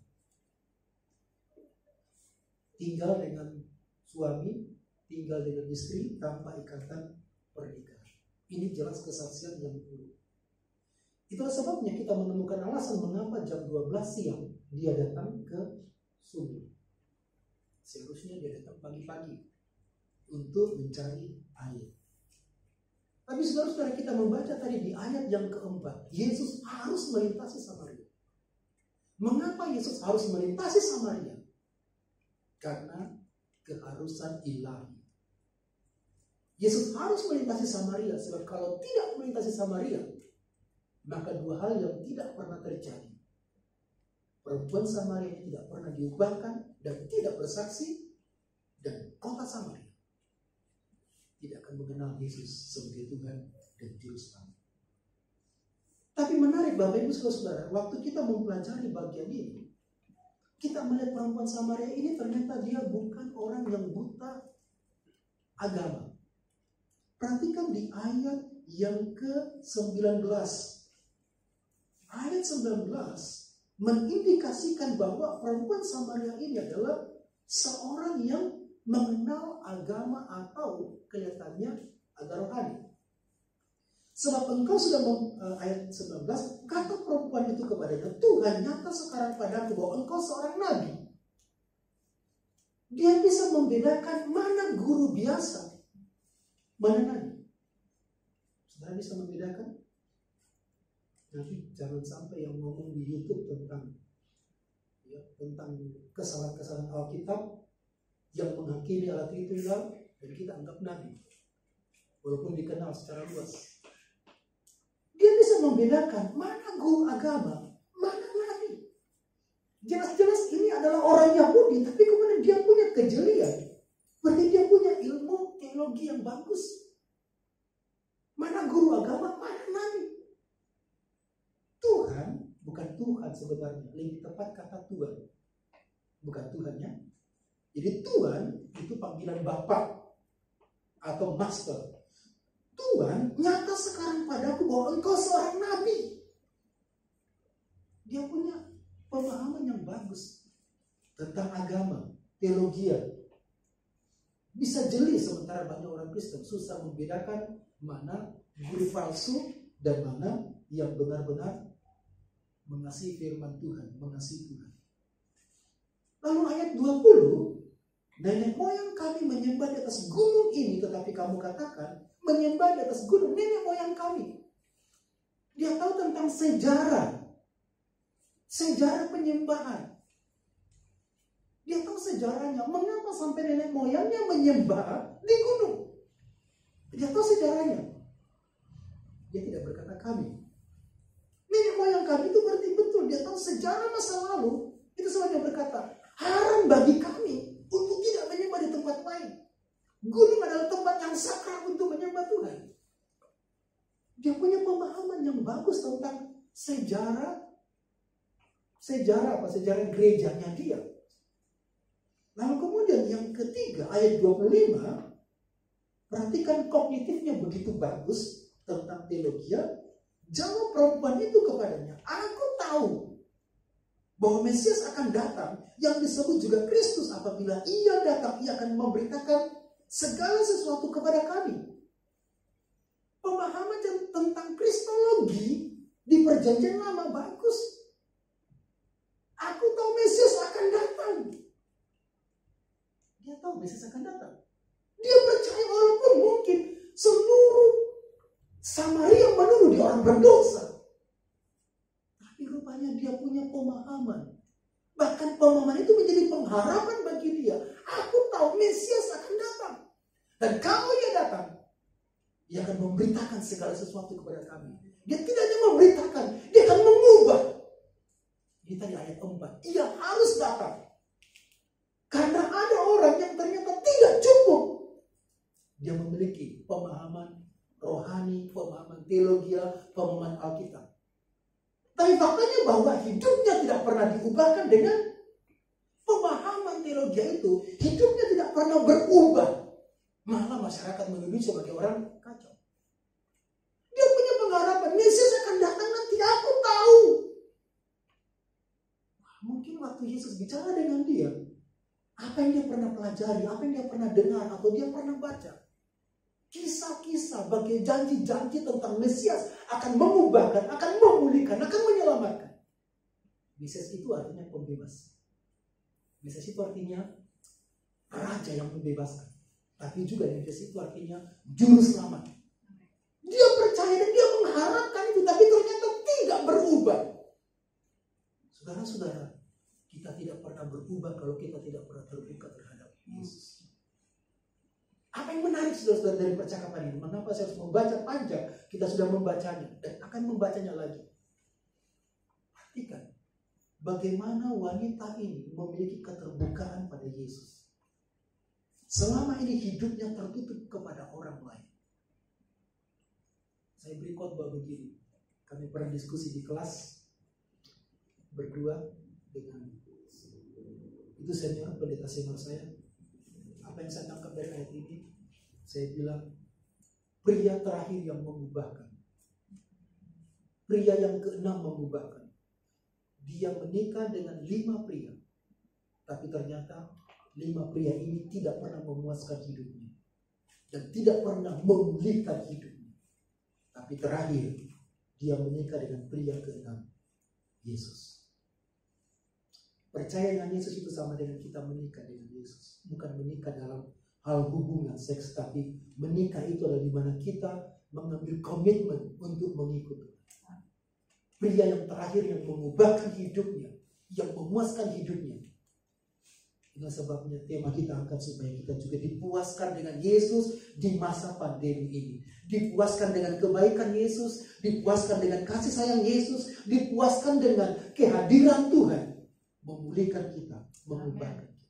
Tinggal dengan suami, tinggal dengan istri tanpa ikatan pernikahan. Ini jelas kesaksian yang buruk. Itulah sebabnya kita menemukan alasan mengapa jam 12 siang dia datang ke sumur. Seharusnya dia datang pagi-pagi untuk mencari air. Tapi saudara-saudara, kita membaca tadi di ayat yang keempat, Yesus harus melintasi Samaria. Mengapa Yesus harus melintasi Samaria? Karena keharusan ilahi. Yesus harus melintasi Samaria, sebab kalau tidak melintasi Samaria, maka 2 hal yang tidak pernah terjadi. Perempuan Samaria ini tidak pernah diubahkan dan tidak bersaksi, dan kota Samaria tidak akan mengenal Yesus sebagai Tuhan dan Juru Selamat. Tapi menarik Bapak Ibu Saudara, waktu kita mempelajari bagian ini, kita melihat perempuan Samaria ini ternyata dia bukan orang yang buta agama. Perhatikan di ayat yang ke-19. Ayat 19 mengindikasikan bahwa perempuan Samaria ini adalah seorang yang mengenal agama atau kelihatannya agak rohani. Sebab engkau sudah ayat 19, kata perempuan itu kepadanya, Tuhan nyata sekarang padaku bahwa engkau seorang nabi. Dia bisa membedakan mana guru biasa, mana nabi. Saudara bisa membedakan? Nanti jangan sampai yang ngomong di YouTube tentang kesalahan-kesalahan Alkitab yang menghakimi Allah Tritunggal dan kita anggap nabi, walaupun dikenal secara luas. Dia bisa membedakan mana guru agama, mana nabi. Jelas-jelas ini adalah orang Yahudi, tapi kemudian dia punya kejelian. Berarti dia punya ilmu teologi yang bagus. Mana guru agama, mana nabi. Tuhan bukan Tuhan sebenarnya, lebih tepat kata Tuhan, bukan Tuhannya. Jadi Tuhan itu panggilan Bapak atau Master. Tuhan nyata sekarang padaku bahwa engkau seorang nabi. Dia punya pemahaman yang bagus tentang agama, teologi. Bisa jeli, sementara banyak orang Kristen susah membedakan mana guru palsu dan mana yang benar-benar mengasihi firman Tuhan, mengasihi Tuhan. Lalu ayat 20 Nenek moyang kami menyembah di atas gunung ini, tetapi kamu katakan menyembah di atas gunung nenek moyang kami. Dia tahu tentang sejarah penyembahan. Dia tahu sejarahnya, mengapa sampai nenek moyangnya menyembah di gunung. Dia tahu sejarahnya. Dia tidak berkata kami. Nenek moyang kami itu berarti betul, dia tahu sejarah masa lalu. Itu sebabnya berkata, haram bagi kami untuk tidak menyembah di tempat lain. Gunung adalah tempat yang sakral untuk menyembah Tuhan. Dia punya pemahaman yang bagus tentang sejarah gerejanya dia. Lalu kemudian yang ketiga, ayat 25, perhatikan kognitifnya begitu bagus tentang teologia. Jawab perempuan itu kepadanya, aku tahu bahwa Mesias akan datang, yang disebut juga Kristus. Apabila ia datang, ia akan memberitakan segala sesuatu kepada kami. Pemahaman tentang kristologi di perjanjian lama bagus. Aku tahu Mesias akan datang. Dia tahu Mesias akan datang. Dia percaya walaupun mungkin seluruh Samaria menuduh dia orang berdosa. Tapi rupanya dia punya pemahaman. Bahkan pemahaman itu menjadi pengharapan bagi dia. Aku tahu Mesias akan datang. Dan kalau ia datang, dia akan memberitakan segala sesuatu kepada kami. Dia tidak hanya memberitakan, dia akan mengubah. Ini tadi ayat 4. Ia harus datang. Karena ada orang yang ternyata tidak cukup. Dia memiliki pemahaman rohani, pemahaman teologi, pemahaman Alkitab. Tapi faktanya bahwa hidupnya tidak pernah diubahkan dengan pemahaman teologi itu. Hidupnya tidak pernah berubah. Malah masyarakat menuduh sebagai orang kacau. Dia punya pengharapan, Mesias akan datang nanti, aku tahu. Mungkin waktu Yesus bicara dengan dia, apa yang dia pernah pelajari, apa yang dia pernah dengar, atau dia pernah baca. Kisah-kisah bagi janji-janji tentang Mesias akan mengubahkan, akan memulihkan, akan menyelamatkan. Mesias itu artinya pembebas. Mesias itu artinya raja yang membebaskan. Tapi juga Mesias itu artinya juru selamat. Dia percaya dan dia mengharapkan itu, tapi ternyata tidak berubah. Saudara-saudara, kita tidak pernah berubah kalau kita tidak pernah terbuka terhadap Yesus. Apa yang menarik saudara-saudara dari percakapan ini? Mengapa saya harus membaca panjang? Kita sudah membacanya dan akan membacanya lagi. Perhatikan bagaimana wanita ini memiliki keterbukaan pada Yesus. Selama ini hidupnya tertutup kepada orang lain. Saya beri khotbah begini. Kami pernah diskusi di kelas berdua dengan itu senior, pendeta senior saya. Apa yang saya tangkap dari ayat ini? Saya bilang, pria terakhir yang mengubahkan. Pria yang keenam mengubahkan. Dia menikah dengan 5 pria. Tapi ternyata 5 pria ini tidak pernah memuaskan hidupnya. Dan tidak pernah memulihkan hidupnya. Tapi terakhir, dia menikah dengan pria ke-6, Yesus. Percaya dengan Yesus itu sama dengan kita menikah dengan Yesus. Bukan menikah dalam hal hubungan seks, tapi menikah itu adalah di mana kita mengambil komitmen untuk mengikuti. Pria yang terakhir yang mengubahkan hidupnya, yang memuaskan hidupnya. Itulah sebabnya tema kita angkat supaya kita juga dipuaskan dengan Yesus di masa pandemi ini. Dipuaskan dengan kebaikan Yesus, dipuaskan dengan kasih sayang Yesus, dipuaskan dengan kehadiran Tuhan. Memulihkan kita, mengubahkan kita.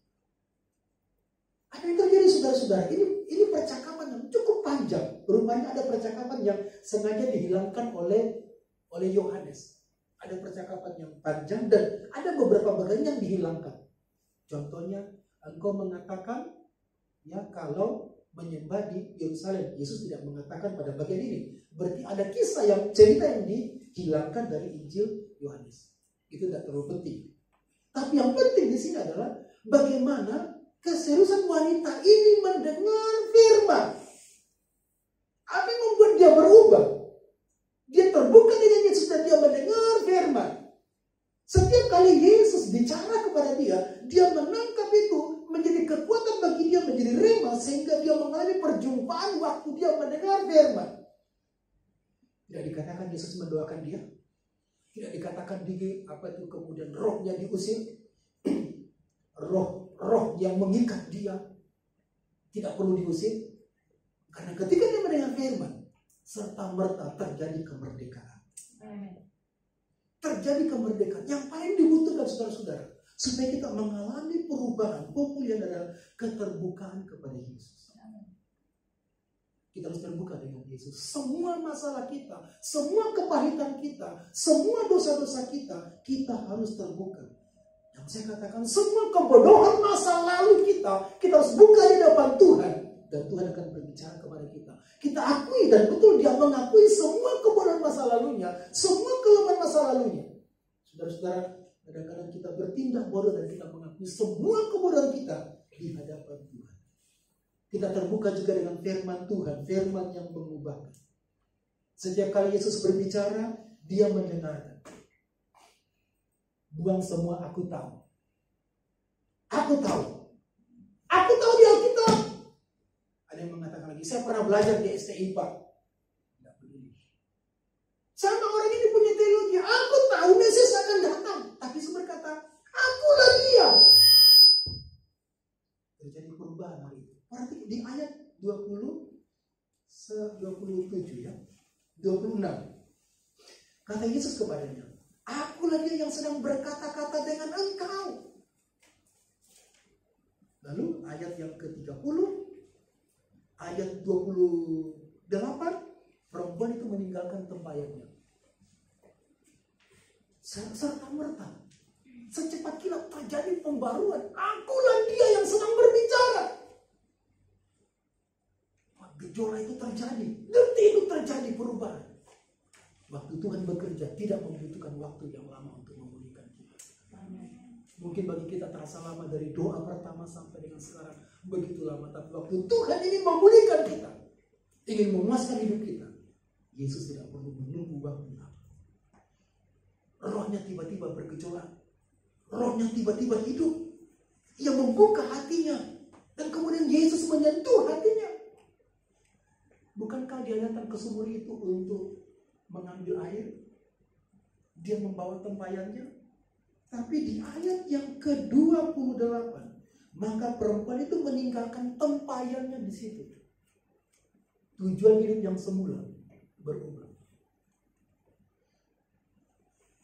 Apa yang terjadi saudara-saudara? Ini percakapan yang cukup panjang. Rupanya ada percakapan yang sengaja dihilangkan oleh Yohanes. Ada percakapan yang panjang dan ada beberapa bagian yang dihilangkan. Contohnya, engkau mengatakan ya kalau menyembah di Yerusalem. Yesus tidak mengatakan pada bagian ini. Berarti ada kisah cerita yang dihilangkan dari Injil Yohanes. Itu tidak terlalu penting. Tapi yang penting di sini adalah bagaimana keseriusan wanita ini mendengar firman. Apa yang membuat dia berubah? Dia terbuka dengan Yesus dan dia mendengar firman. Setiap kali Yesus bicara kepada dia menangkap itu menjadi kekuatan sehingga dia mengalami perjumpaan waktu dia mendengar firman. Tidak dikatakan Yesus mendoakan dia. Tidak dikatakan kemudian rohnya diusir. Roh yang mengikat dia tidak perlu diusir. Karena ketika dia mendengar firman, serta merta terjadi kemerdekaan. Terjadi kemerdekaan. Yang paling dibutuhkan saudara-saudara, supaya kita mengalami perubahan, pemulihan adalah keterbukaan kepada Yesus. Kita harus terbuka dengan Yesus. Semua masalah kita, semua kepahitan kita, semua dosa-dosa kita, kita harus terbuka. Yang saya katakan, semua kebodohan masa lalu kita harus buka di depan Tuhan. Dan Tuhan akan berbicara kepada kita. Kita akui, dan betul dia mengakui semua kebodohan masa lalunya, semua kelemahan masa lalunya. Saudara-saudara, kadang-kadang kita bertindak bodoh dan kita mengakui semua kebodohan kita di hadapan Tuhan. Kita terbuka juga dengan firman Tuhan, firman yang mengubahkan. Setiap kali Yesus berbicara, dia mendengarkan. Buang semua aku tahu. Aku tahu. Aku tahu di Alkitab. Ada yang mengatakan lagi, saya pernah belajar di STIPA. Tidak peduli. Sama orang ini punya teologi. Aku tahu Mesias akan datang. Tapi Yesus berkata, akulah dia. Terjadi perubahan hari itu. Berarti di ayat 27 ya. 26. Kata Yesus kepadanya, akulah dia yang sedang berkata-kata dengan engkau. Lalu ayat yang ke-30, ayat 28, perempuan itu meninggalkan tempayannya. Serta merta, secepat kilat terjadi pembaruan. Akulah dia yang sedang berbicara. Gejolak itu terjadi, detik itu terjadi perubahan. Waktu Tuhan bekerja tidak membutuhkan waktu yang lama untuk memulihkan kita. Mungkin bagi kita terasa lama dari doa pertama sampai dengan sekarang begitu lama, tapi waktu Tuhan ingin memulihkan kita, ingin memuaskan hidup kita, Yesus tidak perlu menunggu waktu lama. Rohnya tiba-tiba bergejolak, rohnya tiba-tiba hidup, ia membuka hatinya, dan kemudian Yesus menyentuh hatinya. Bukankah dia datang ke sumur itu untuk mengambil air? Dia membawa tempayannya. Tapi di ayat yang ke-28, maka perempuan itu meninggalkan tempayannya di situ. Tujuan hidup yang semula berubah.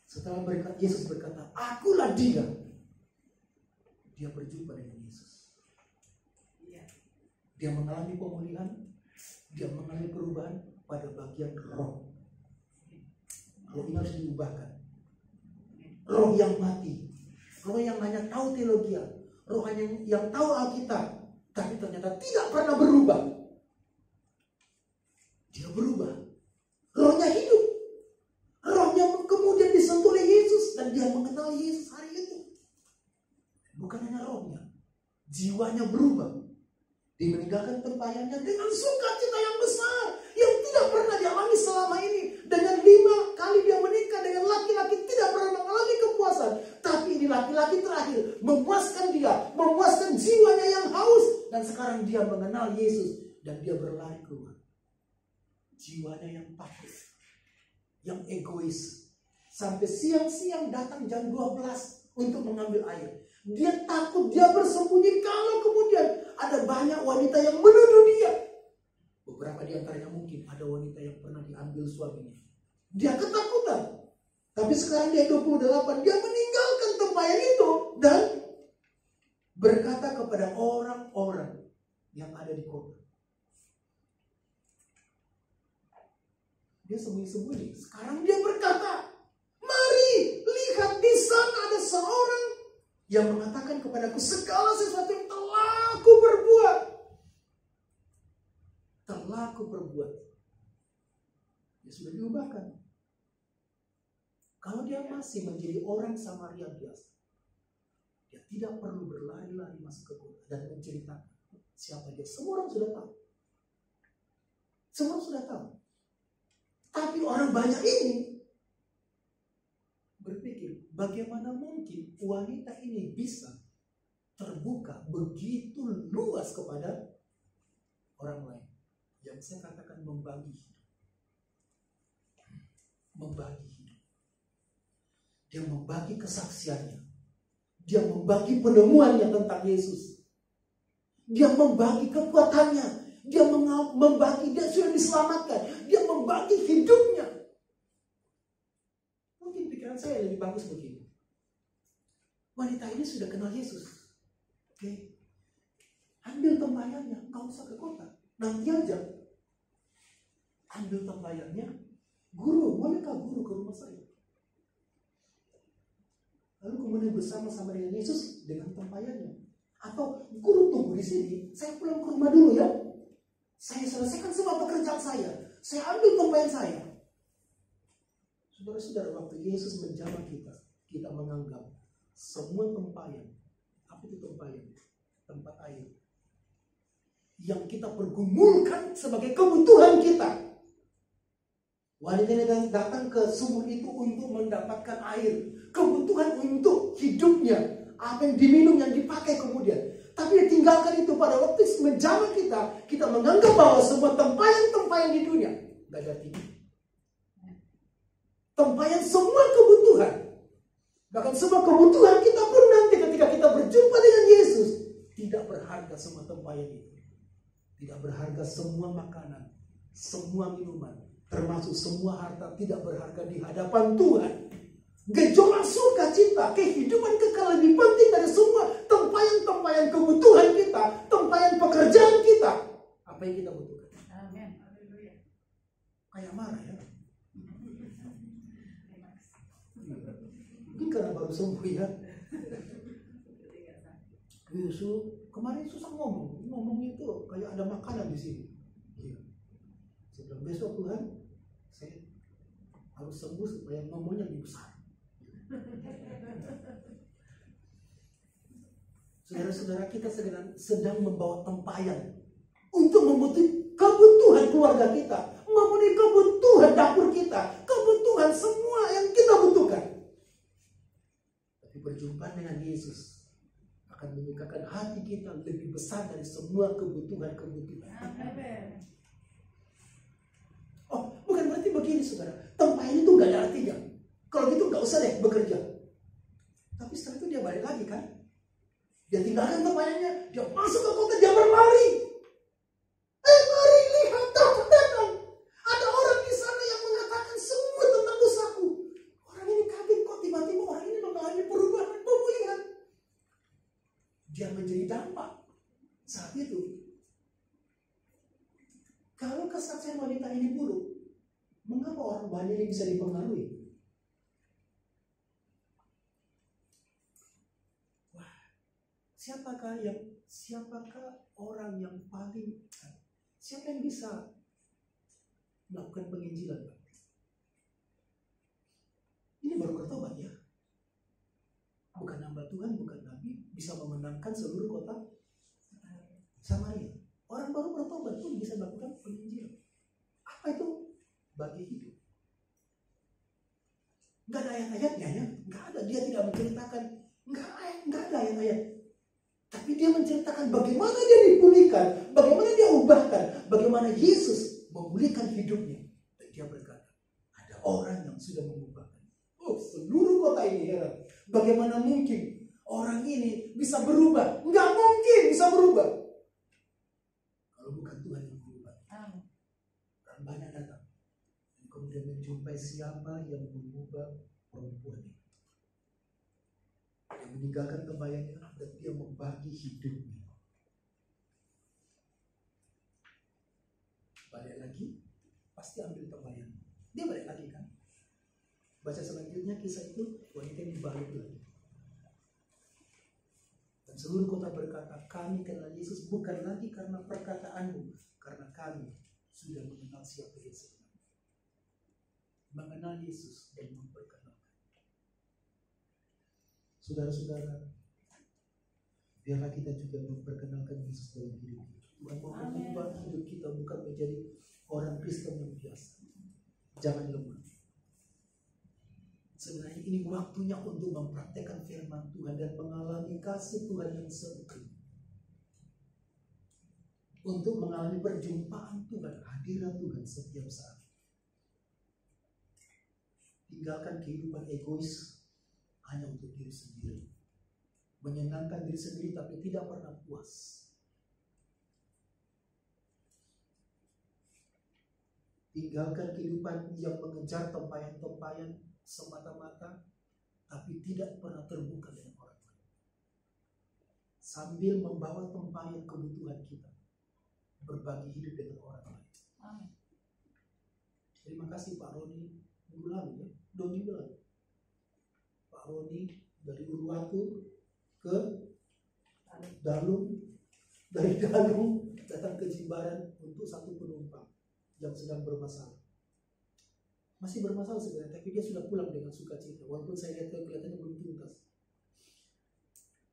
Setelah Yesus berkata, akulah dia. Dia berjumpa dengan Yesus. Dia mengalami pemulihan. Dia mengalami perubahan pada bagian roh. Roh ini harus diubahkan. Roh yang mati, roh yang hanya tahu teologi, roh yang tahu Alkitab, tapi ternyata tidak pernah berubah. Dia berubah. Rohnya hidup. Rohnya kemudian disentuh oleh Yesus dan dia mengenal Yesus hari itu. Bukan hanya rohnya, jiwanya berubah. Dia meninggalkan tempayannya dengan sukacita yang besar yang tidak pernah dialami selama ini. Dengan 5 kali dia menikah dengan laki-laki tidak pernah mengalami kepuasan. Tapi ini laki-laki terakhir memuaskan dia, memuaskan jiwanya yang haus. Dan sekarang dia mengenal Yesus dan dia berlari keluar. Jiwanya yang takut, yang egois. Sampai siang-siang datang jam 12 untuk mengambil air. Dia takut, dia bersembunyi kalau kemudian ada banyak wanita yang menuduh dia. Beberapa di antaranya mungkin ada wanita yang pernah diambil suaminya. Dia ketakutan. Tapi sekarang dia 28, dia meninggalkan tempayan itu dan berkata kepada orang-orang yang ada di kota. Dia sembunyi-sembunyi. Sekarang dia berkata, mari lihat di sana ada seorang yang mengatakan kepadaku segala sesuatu yang telah aku berbuat. Telah aku berbuat. Dia sudah diubahkan. Kalau dia masih menjadi orang Samaria biasa, dia tidak perlu berlari-lari masuk ke kota dan menceritakan siapa dia. Semua orang sudah tahu. Semua orang sudah tahu. Tapi orang banyak ini berpikir, bagaimana mungkin wanita ini bisa terbuka begitu luas kepada orang lain. Yang saya katakan membagi hidup. Membagi hidup. Dia membagi kesaksiannya. Dia membagi penemuannya tentang Yesus. Dia membagi kekuatannya. Dia membagi, dia sudah diselamatkan. Dia membagi hidupnya. Mungkin pikiran saya lebih bagus begini. Wanita ini sudah kenal Yesus. Oke. Ambil tembayannya, kau usah ke kota. Nanti aja. Ambil tembayannya. Guru, bolehkah guru ke rumah saya? Lalu kemudian bersama-sama dengan Yesus dengan tempayannya. Atau guru tunggu di sini, saya pulang ke rumah dulu ya. Saya selesaikan semua pekerjaan saya. Saya ambil tempayan saya. Saudara-saudara, waktu Yesus menjamah kita, kita menganggap semua tempayan. Apa itu tempayan? Tempat air. Yang kita pergumulkan sebagai kebutuhan kita. Wanita ini datang ke sumur itu untuk mendapatkan air. Kebutuhan untuk hidupnya. Apa yang diminum, yang dipakai kemudian. Tapi dia tinggalkan itu pada waktu menjamah kita. Kita menganggap bahwa semua tempayan-tempayan di dunia gak ada artinya. Tempayan semua kebutuhan. Bahkan semua kebutuhan kita pun nanti ketika kita berjumpa dengan Yesus. Tidak berharga semua tempayan itu. Tidak berharga semua makanan. Semua minuman. Termasuk semua harta tidak berharga di hadapan Tuhan. Gejolak sukacita, kehidupan kekal lebih penting dari semua tempayan-tempayan kebutuhan kita, tempayan pekerjaan kita. Apa yang kita butuhkan? Amin. Kayak marah ya. Mungkin karena baru sembuh ya. Yesus kemarin susah ngomongnya itu kayak ada makanan di sini. Iya. Saya bilang besok Tuhan, saya harus sembuh supaya ngomongnya lebih besar. Saudara-saudara, kita sedang membawa tempayan untuk memenuhi kebutuhan keluarga kita, memenuhi kebutuhan dapur kita, kebutuhan semua yang kita butuhkan. Tapi berjumpa dengan Yesus akan menyukakan hati kita lebih besar dari semua kebutuhan-kebutuhan. Oh, bukan berarti begini saudara, tempayan itu gak ada artinya. Kalau gitu gak usah deh bekerja. Tapi setelah itu dia balik lagi kan. Dia tinggalkan tempayannya, dia masuk ke kota, dia berlari. Mari lihat, datang. Ada orang di sana yang mengatakan semua tentang dosaku. Orang ini kaget kok tiba-tiba orang ini mengalami perubahan, pemulihan. Dia menjadi dampak saat itu. Kalau kesaksian wanita ini buruk, mengapa orang banyak ini bisa dipengaruhi? Siapakah orang yang paling, siapa yang bisa melakukan penginjilan? Ini baru bertobat ya. Bukan hamba Tuhan, bukan nabi, bisa memenangkan seluruh kota Samaria. Orang baru bertobat pun bisa melakukan penginjilan. Apa itu? Bagi hidup. Gak ada ayat-ayatnya ya. Gak ada. Dia tidak menceritakan. Gak ada ayat-ayat. Tapi dia menceritakan bagaimana dia dipulihkan, bagaimana dia ubahkan, bagaimana Yesus memulihkan hidupnya. Dan dia berkata, ada orang yang sudah mengubahkan. Oh, seluruh kota ini heran. Bagaimana mungkin orang ini bisa berubah? Nggak mungkin bisa berubah. Kalau bukan Tuhan yang berubah. Dan banyak datang. Dan kemudian menjumpai siapa yang mengubah perempuan ini. Dia meninggalkan tembayannya dan dia membagi hidupnya. Balik lagi, pasti ambil tembayan. Dia balik lagi kan? Baca selanjutnya kisah itu, wanita ini balik lagi. Dan seluruh kota berkata, kami kenal Yesus bukan lagi karena perkataanmu, karena kami sudah mengenal siapa Yesus. Mengenal Yesus dan memperkenalkan. Saudara-saudara, biarlah kita juga memperkenalkan Yesus dalam hidup kita. Tuhan mau mengubah hidup kita bukan menjadi orang Kristen yang biasa. Jangan lemah. Sebenarnya ini waktunya untuk mempraktekkan firman Tuhan dan mengalami kasih Tuhan yang sempurna. untuk mengalami perjumpaan Tuhan, hadirat Tuhan setiap saat. Tinggalkan kehidupan egois hanya untuk diri sendiri. Menyenangkan diri sendiri tapi tidak pernah puas. Tinggalkan kehidupan yang mengejar tempayan-tempayan semata-mata tapi tidak pernah terbuka dengan orang lain. Sambil membawa tempayan kebutuhan kita, berbagi hidup dengan orang lain. Amin. Terima kasih Pak Roni minggu lalu ya, 2 minggu lalu. Pak Roni dari Uluwatu ke Dalung, dari Dalung datang ke Jimbaran untuk satu penumpang yang sedang bermasalah. Masih bermasalah sebenarnya, tapi dia sudah pulang dengan sukacita. Walaupun saya lihat kelihatannya belum tuntas.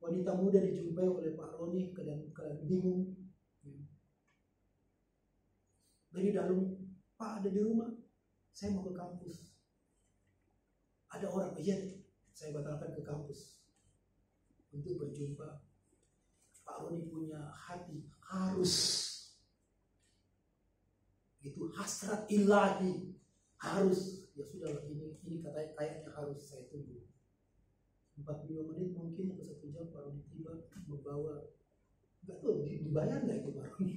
Wanita muda dijumpai oleh Pak Roni, keadaan bingung. Dari Dalung, Pak ada di rumah, saya mau ke kampus. Ada orang, iya, saya batalkan ke kampus untuk berjumpa. Pak Roni punya hati, harus. Itu hasrat ilahi, harus. Ya sudah, ini katanya kayaknya harus, saya tunggu. 45 menit mungkin atau 1 jam Pak Roni tiba membawa, nggak tahu dibayar nggak itu Pak Roni?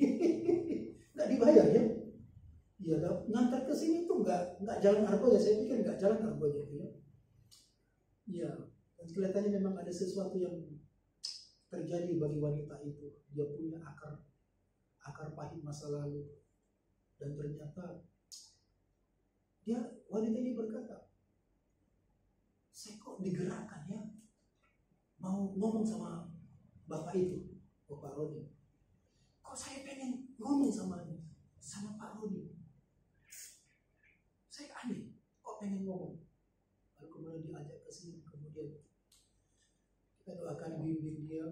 Nggak dibayar ya? Iya, ngantar ke sini tuh nggak jalan Argoja, saya pikir nggak jalan Argoja itu ya. Iya, dan kelihatannya memang ada sesuatu yang terjadi bagi wanita itu. Dia punya akar pahit masa lalu, dan ternyata wanita ini berkata, saya kok digerakkan ya, mau ngomong sama bapak itu, Pak Roni. Kok saya pengen ngomong sama Pak Roni. Saya aneh, kok pengen ngomong. Lalu kemudian diajak ke sini, kemudian kita doakan bimbing dia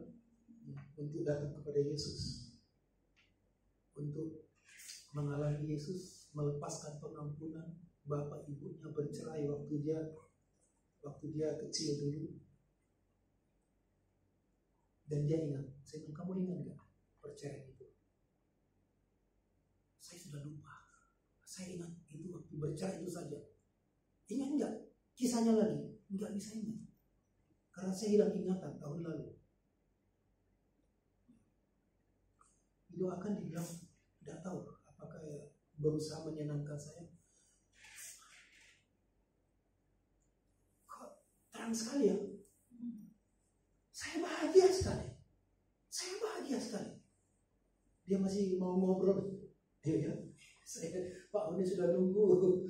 untuk datang kepada Yesus, untuk mengalami Yesus, melepaskan pengampunan. Bapak ibunya bercerai waktu dia kecil dulu, dan dia ingat. Saya bilang, kamu ingat nggak perceraian itu? Saya sudah lupa. Saya ingat itu waktu bercerai itu saja. Ingat nggak kisahnya lagi? Nggak bisa ingat, karena saya hilang ingatan tahun lalu. Didoakan, dibilang tidak tahu apakah berusaha menyenangkan saya. Kok terang sekali ya? Saya bahagia sekali. Saya bahagia sekali. Dia masih mau ngobrol. Ya. Pak Oni sudah nunggu.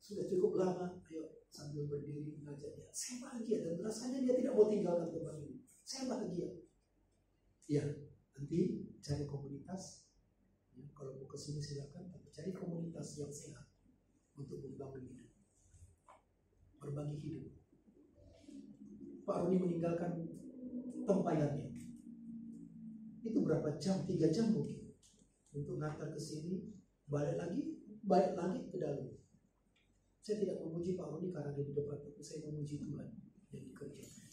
Sudah cukup lama. Ayo sambil berdiri mengajak dia. Saya bahagia dan rasanya dia tidak mau tinggalkan tempat ini. Saya bahagia. Ya, nanti cari komunitas. Ya, kalau mau ke sini silakan, tapi cari komunitas yang sehat untuk membangun hidup. Berbagi hidup. Pak Roni meninggalkan tempayannya. Itu berapa jam? 3 jam mungkin. Untuk ngantar ke sini, balik lagi ke dalam. Saya tidak memuji Pak Roni karena dia di depan, tapi saya memuji Tuhan yang dikerjakan.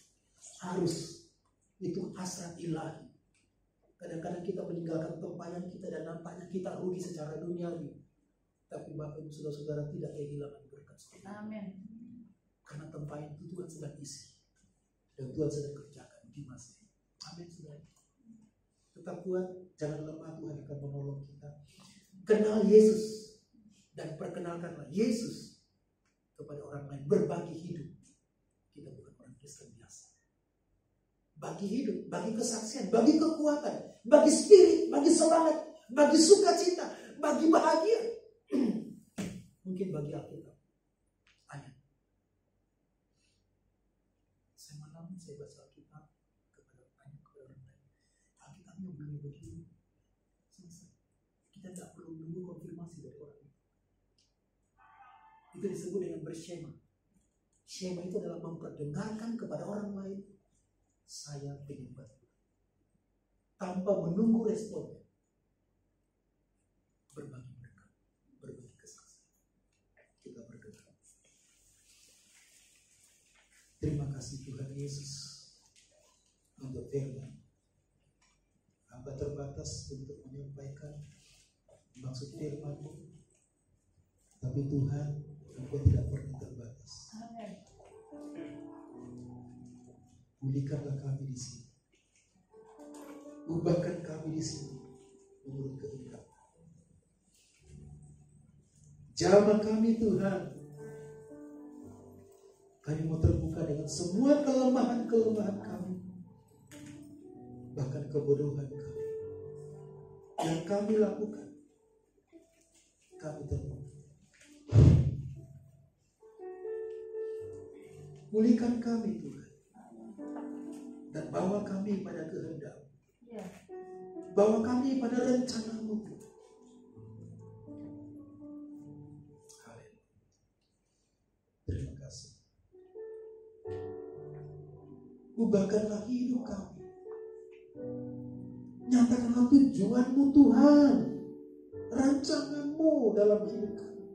Harus. Itu hasrat ilahi. Kadang-kadang kita meninggalkan tempayan kita dan nampaknya kita rugi secara duniawi. Tapi Bapak Ibu Saudara-saudara tidak kehilangan berkat. Amin. Karena tempayan itu Tuhan sedang isi. Dan Tuhan sedang kerjakan di masa ini. Amin, saudara. Tetap kuat, jangan lemah, Tuhan akan menolong kita. Kenal Yesus dan perkenalkanlah Yesus kepada orang lain. Berbagi hidup. Kita bukan orang Kristen biasa. Bagi hidup, bagi kesaksian, bagi kekuatan, bagi spirit, bagi semangat, bagi sukacita, bagi bahagia. Mungkin bagi Alkitab. Ayat. Saya baca Alkitab kepada orang lain. Alkitabnya belum begini, selesai. Kita tidak perlu menunggu konfirmasi dari orang itu. Itu disebut dengan bersyema. Syema itu adalah memperdengarkan kepada orang lain, saya ingin bantu, tanpa menunggu responnya. Berbagi berkat, berbagi kesaksian. Kita berdoa. Terima kasih Tuhan Yesus untuk firman. hamba terbatas untuk menyampaikan maksud firman-Mu. Tapi Tuhan, Engkau tidak pernah terbatas. Pulihkanlah kami di sini. Ubahkan kami di sini menurut kehendak. Jamah kami Tuhan. Kami mau terbuka dengan semua kelemahan-kelemahan kami. Bahkan kebodohan kami. Yang kami lakukan. Kami terbuka. Pulihkan kami Tuhan. Dan bawa kami pada kehendak. Bawa kami pada rencana-Mu. Terima kasih. Ubahkanlah hidup kami. Nyatakanlah tujuan-Mu Tuhan. Rancangan-Mu dalam hidup kami.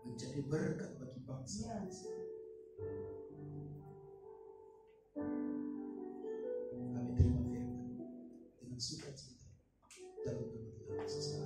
Menjadi berkat bagi bangsa. Kami terima firman dengan sukacita dalam nama Tuhan Yesus.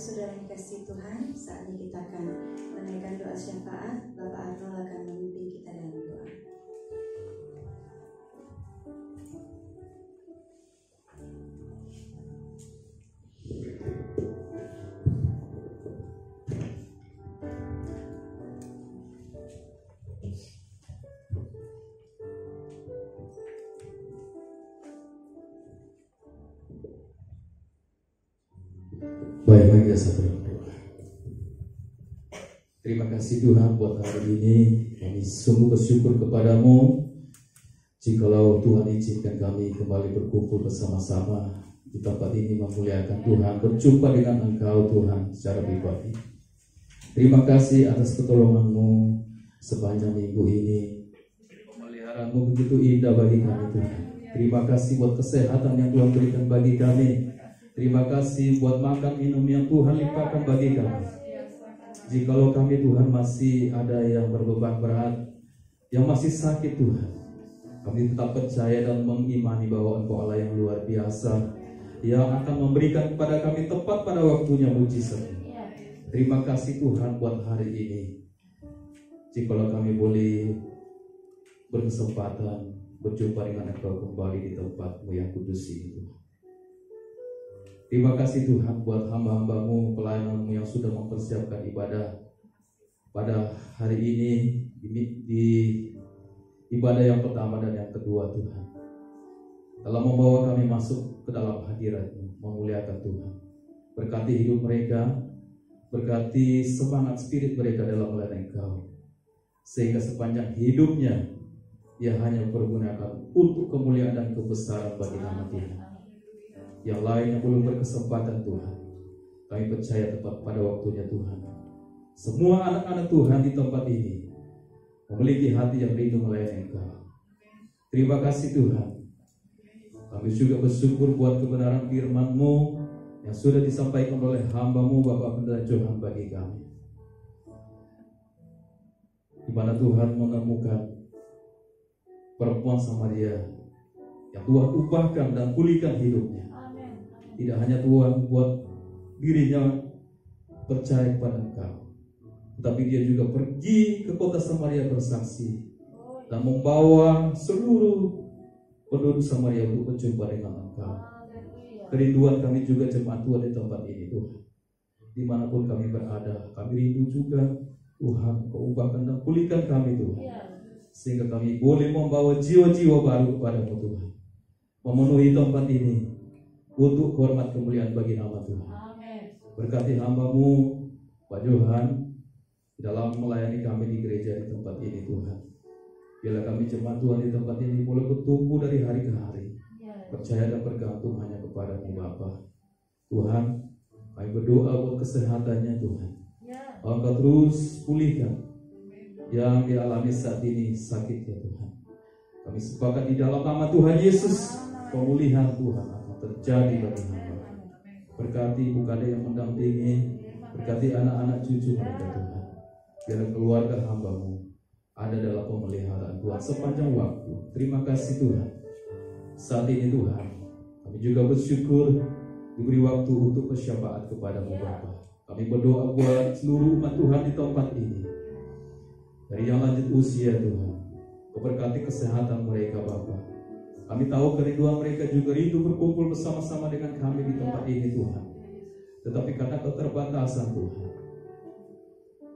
Saudara yang dikasihi Tuhan, saatnya kita akan menaikkan doa syafaat. Bapak Arnold akan memimpin kita dalam doa. Baik, satu doa. Terima kasih Tuhan buat hari ini. Kami sungguh bersyukur kepadamu. Jikalau Tuhan izinkan kami kembali berkumpul bersama-sama di tempat ini memuliakan Tuhan, berjumpa dengan Engkau Tuhan secara pribadi. Terima kasih atas pertolongan-Mu sepanjang minggu ini. Pemeliharaan-Mu begitu indah bagi kami Tuhan. Terima kasih buat kesehatan yang Tuhan berikan bagi kami. Terima kasih buat makan minum yang Tuhan limpahkan bagi kami. Jikalau kami Tuhan masih ada yang berbeban berat, yang masih sakit Tuhan, kami tetap percaya dan mengimani bahwa Engkau Allah yang luar biasa, yang akan memberikan kepada kami tepat pada waktunya mujizat. Terima kasih Tuhan buat hari ini. Jikalau kami boleh berkesempatan berjumpa dengan Engkau kembali di tempat-Mu yang kudus ini. Terima kasih Tuhan buat hamba-hamba-Mu, pelayan-Mu yang sudah mempersiapkan ibadah pada hari ini, di ibadah yang pertama dan yang kedua Tuhan. Dalam membawa kami masuk ke dalam hadirat-Mu, memuliakan Tuhan. Berkati hidup mereka, berkati semangat spirit mereka dalam melayani Engkau. Sehingga sepanjang hidupnya, ia hanya pergunakan untuk kemuliaan dan kebesaran bagi nama Tuhan. Yang lain yang belum berkesempatan Tuhan, kami percaya tepat pada waktunya Tuhan. Semua anak-anak Tuhan di tempat ini memiliki hati yang rindu melayani Engkau. Terima kasih Tuhan. Kami juga bersyukur buat kebenaran firman-Mu yang sudah disampaikan oleh hamba-Mu Bapak Pendeta Johan bagi kami. Di mana Tuhan menemukan perempuan Samaria yang Tuhan ubahkan dan pulihkan hidupnya. Tidak hanya Tuhan buat dirinya percaya kepada Engkau, tetapi dia juga pergi ke kota Samaria bersaksi dan membawa seluruh penduduk Samaria untuk berjumpa dengan Engkau. Kerinduan kami juga jemaat Tuhan di tempat ini Tuhan. Dimanapun kami berada, kami rindu juga Tuhan, Kau ubahkan dan pulihkan kami Tuhan, sehingga kami boleh membawa jiwa-jiwa baru kepada-Mu Tuhan, memenuhi tempat ini untuk hormat kemuliaan bagi nama Tuhan. Berkati hamba-Mu Pak Johan dalam melayani kami di gereja di tempat ini Tuhan. Biarlah kami jemaat Tuhan di tempat ini boleh bertumbuh dari hari ke hari, percaya dan bergantung hanya kepada-Mu Bapa. Tuhan, kami berdoa buat kesehatannya Tuhan. Engkau terus pulihkan yang dialami saat ini sakit ya Tuhan. Kami sepakat di dalam nama Tuhan Yesus, pemulihan Tuhan akan terjadi bagi hamba. Berkati Ibu Kade yang mendampingi, berkati anak-anak cucu mereka Tuhan. Biar keluarga hamba-Mu ada dalam pemeliharaan Tuhan sepanjang waktu. Terima kasih Tuhan. Saat ini Tuhan, kami juga bersyukur diberi waktu untuk bersyafaat kepada-Mu Bapa. Kami berdoa buat seluruh umat Tuhan di tempat ini. Dari yang lanjut usia Tuhan, Kau berkati kesehatan mereka Bapa. Kami tahu kerinduan mereka juga rindu berkumpul bersama-sama dengan kami di tempat ini Tuhan. Tetapi karena keterbatasan Tuhan,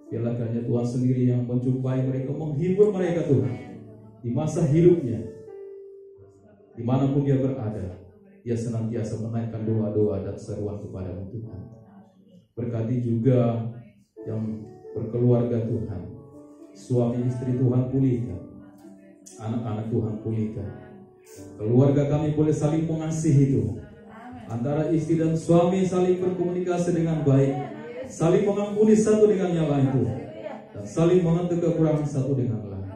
biarlah kiranya Tuhan sendiri yang menjumpai mereka, menghibur mereka Tuhan di masa hidupnya, dimanapun dia berada. Dia senantiasa menaikkan doa-doa dan seruan kepada-Mu Tuhan. Berkati juga yang berkeluarga Tuhan, suami istri Tuhan pulihkan, anak-anak Tuhan pulihkan. Keluarga kami boleh saling mengasihi Tuhan. Antara istri dan suami saling berkomunikasi dengan baik, saling mengampuni satu dengan yang lain Tuhan, dan saling mengentu kekurangan satu dengan lain.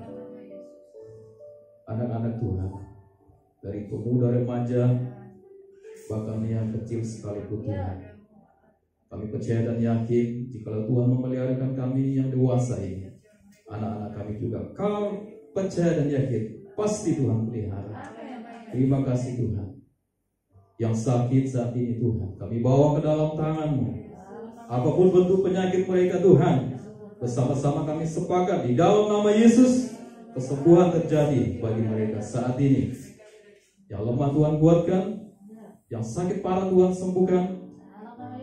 Anak-anak Tuhan, dari pemuda remaja bahkan yang kecil sekalipun Tuhan, kami percaya dan yakin jika Tuhan memeliharakan kami yang dewasa ini, anak-anak kami juga Kau percaya dan yakin pasti Tuhan pelihara. Terima kasih Tuhan. Yang sakit saat ini Tuhan, kami bawa ke dalam tangan-Mu. Apapun bentuk penyakit mereka Tuhan, bersama-sama kami sepakat di dalam nama Yesus, kesembuhan terjadi bagi mereka saat ini. Yang lemah Tuhan kuatkan, yang sakit parah Tuhan sembuhkan,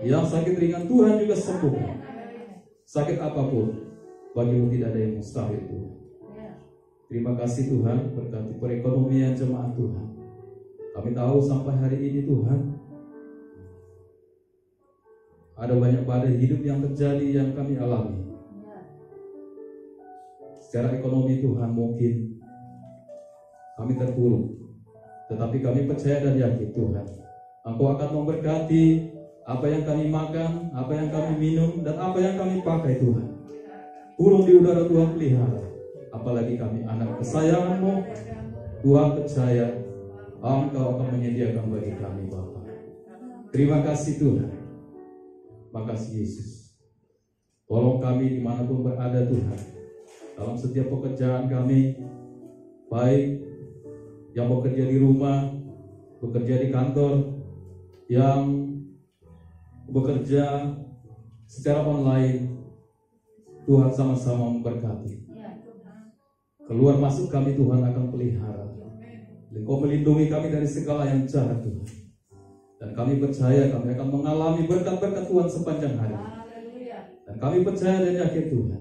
yang sakit ringan Tuhan juga sembuhkan. Sakit apapun, bagi-Mu tidak ada yang mustahil Tuhan. Terima kasih Tuhan, berkati perekonomian jemaat Tuhan. Kami tahu sampai hari ini Tuhan, ada banyak badai hidup yang terjadi yang kami alami. Secara ekonomi Tuhan mungkin kami terpuruk, tetapi kami percaya dan yakin Tuhan, Engkau akan memberkati apa yang kami makan, apa yang kami minum, dan apa yang kami pakai Tuhan. Burung di udara Tuhan pelihara, apalagi kami anak kesayangan-Mu. Tuhan percaya Engkau akan menyediakan bagi kami Bapa. Terima kasih Tuhan. Makasih Yesus. Tolong kami dimanapun berada Tuhan, dalam setiap pekerjaan kami, baik yang bekerja di rumah, bekerja di kantor, yang bekerja secara online, Tuhan sama-sama memberkati. Keluar masuk kami Tuhan akan pelihara. Engkau melindungi kami dari segala yang jahat Tuhan. Dan kami percaya kami akan mengalami berkat-berkat Tuhan sepanjang hari. Dan kami percaya dan yakin Tuhan,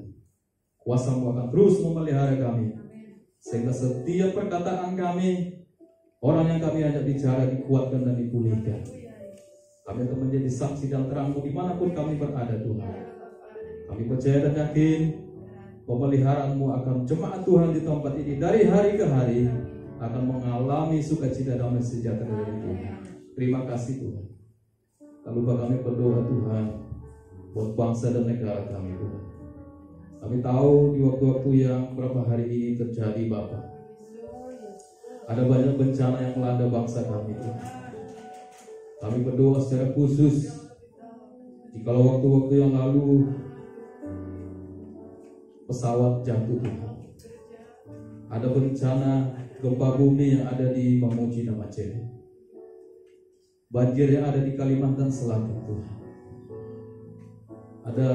kuasa-Mu akan terus memelihara kami, sehingga setiap perkataan kami, orang yang kami ajak bicara dikuatkan dan dipulihkan. Kami akan menjadi saksi dan terang-Mu dimanapun kami berada Tuhan. Kami percaya dan yakin pemeliharaan-Mu akan jemaat Tuhan di tempat ini dari hari ke hari akan mengalami sukacita damai sejahtera dari Tuhan. Terima kasih Tuhan. Lalu kami berdoa Tuhan buat bangsa dan negara kami Tuhan. Kami tahu di waktu-waktu yang beberapa hari ini terjadi Bapa, ada banyak bencana yang melanda bangsa kami Tuhan. Kami berdoa secara khusus, jikalau waktu-waktu yang lalu pesawat jatuh Tuhan, ada bencana gempa bumi yang ada di Mamuju dan Aceh, banjir yang ada di Kalimantan Selatan Tuhan, ada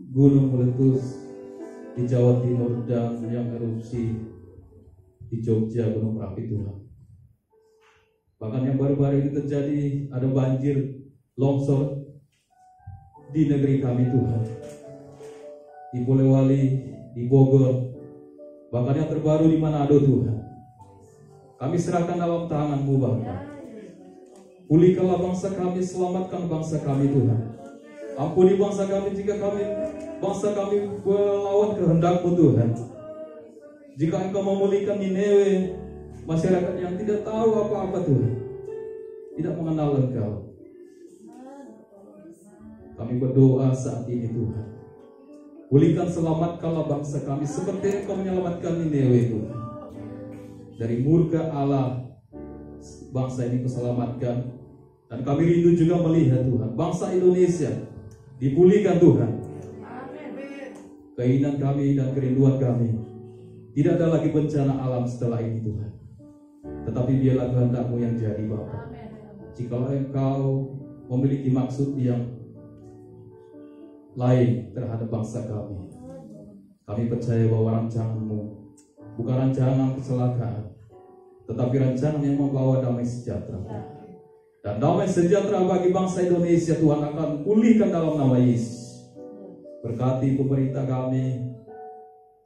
gunung meletus di Jawa Timur dan yang erupsi di Jogja, Gunung Merapi Tuhan. Bahkan yang baru-baru ini terjadi, ada banjir longsor di negeri kami Tuhan, di Polewali, di Bogor, bahkan yang terbaru di Manado Tuhan. Kami serahkan dalam tangan-Mu Bapa. Pulihkanlah bangsa kami, selamatkan bangsa kami Tuhan. Ampuni bangsa kami jika bangsa kami melawan kehendak-Mu Tuhan. Jika Engkau memulihkan Nineve, masyarakat yang tidak tahu apa-apa Tuhan, tidak mengenal Engkau, kami berdoa saat ini Tuhan, Pulihkan, selamatkanlah bangsa kami seperti Engkau menyelamatkan Niniwe Tuhan. Dari murka Allah, bangsa ini Kau selamatkan. Dan kami rindu juga melihat Tuhan, bangsa Indonesia dipulihkan Tuhan. Keinginan kami dan kerinduan kami, tidak ada lagi bencana alam setelah ini Tuhan. Tetapi biarlah kehendak-Mu yang jadi Bapa. Jikalau Engkau memiliki maksud yang lain terhadap bangsa kami percaya bahwa rancangan-Mu bukan rancangan kecelakaan, tetapi rancangan yang membawa damai sejahtera. Dan damai sejahtera bagi bangsa Indonesia Tuhan akan pulihkan dalam nama Yesus. Berkati pemerintah kami,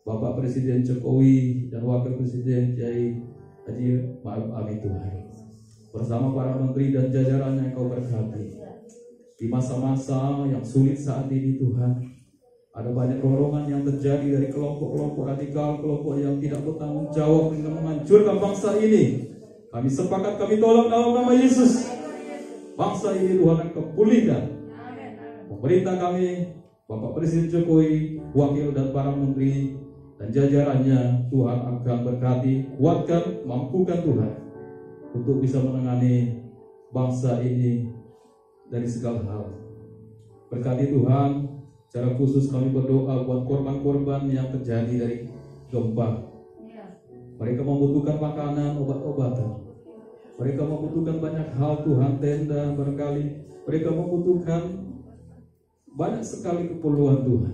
Bapak Presiden Jokowi dan Wakil Presiden Kiai Haji Ma'ruf Amin Tuhan, bersama para menteri dan jajarannya Engkau berkati. Di masa-masa yang sulit saat ini Tuhan, ada banyak dorongan yang terjadi dari kelompok-kelompok radikal, kelompok yang tidak bertanggung jawab dengan menghancurkan bangsa ini. Kami sepakat, kami tolong dalam nama Yesus. Bangsa ini Tuhan Engkau pulihkan. Pemerintah kami, Bapak Presiden Jokowi, wakil dan para menteri dan jajarannya, Tuhan akan berkati, kuatkan, mampukan Tuhan untuk bisa menangani bangsa ini dari segala hal. Berkati Tuhan, secara khusus kami berdoa buat korban-korban yang terjadi dari gempa. Mereka membutuhkan makanan, obat-obatan. Mereka membutuhkan banyak hal Tuhan, tenda barangkali. Mereka membutuhkan banyak sekali keperluan Tuhan.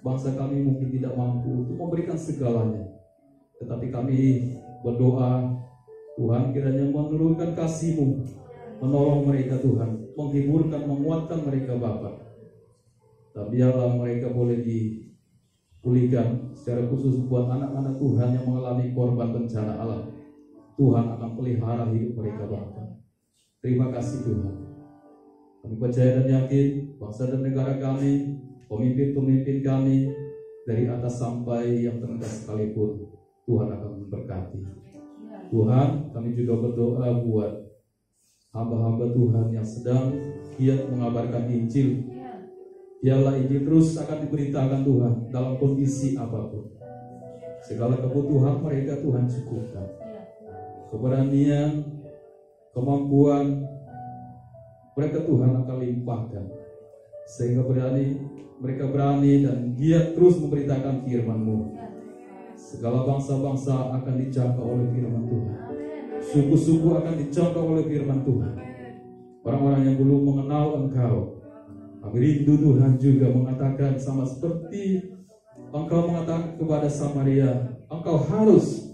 Bangsa kami mungkin tidak mampu untuk memberikan segalanya, tetapi kami berdoa Tuhan kiranya menurunkan kasih-Mu, menolong mereka Tuhan, menghiburkan, menguatkan mereka Bapa. Dan biarlah mereka boleh dipulihkan secara khusus buat anak-anak Tuhan yang mengalami korban bencana alam. Tuhan akan pelihara hidup mereka Bapa. Terima kasih Tuhan. Kami percaya dan yakin bangsa dan negara kami, pemimpin-pemimpin kami dari atas sampai yang terendah sekalipun, Tuhan akan memberkati. Tuhan, kami juga berdoa buat hamba-hamba Tuhan yang sedang giat mengabarkan Injil. Biarlah Injil terus akan diberitakan Tuhan dalam kondisi apapun. Segala kebutuhan mereka Tuhan cukupkan. Keberanian, kemampuan mereka Tuhan akan limpahkan, sehingga mereka berani dan giat terus memberitakan firman-Mu. Segala bangsa-bangsa akan dijangkau oleh firman Tuhan. Suku-suku akan dijangkau oleh firman Tuhan. Orang-orang yang belum mengenal Engkau, kami rindu Tuhan juga mengatakan sama seperti Engkau mengatakan kepada Samaria, Engkau harus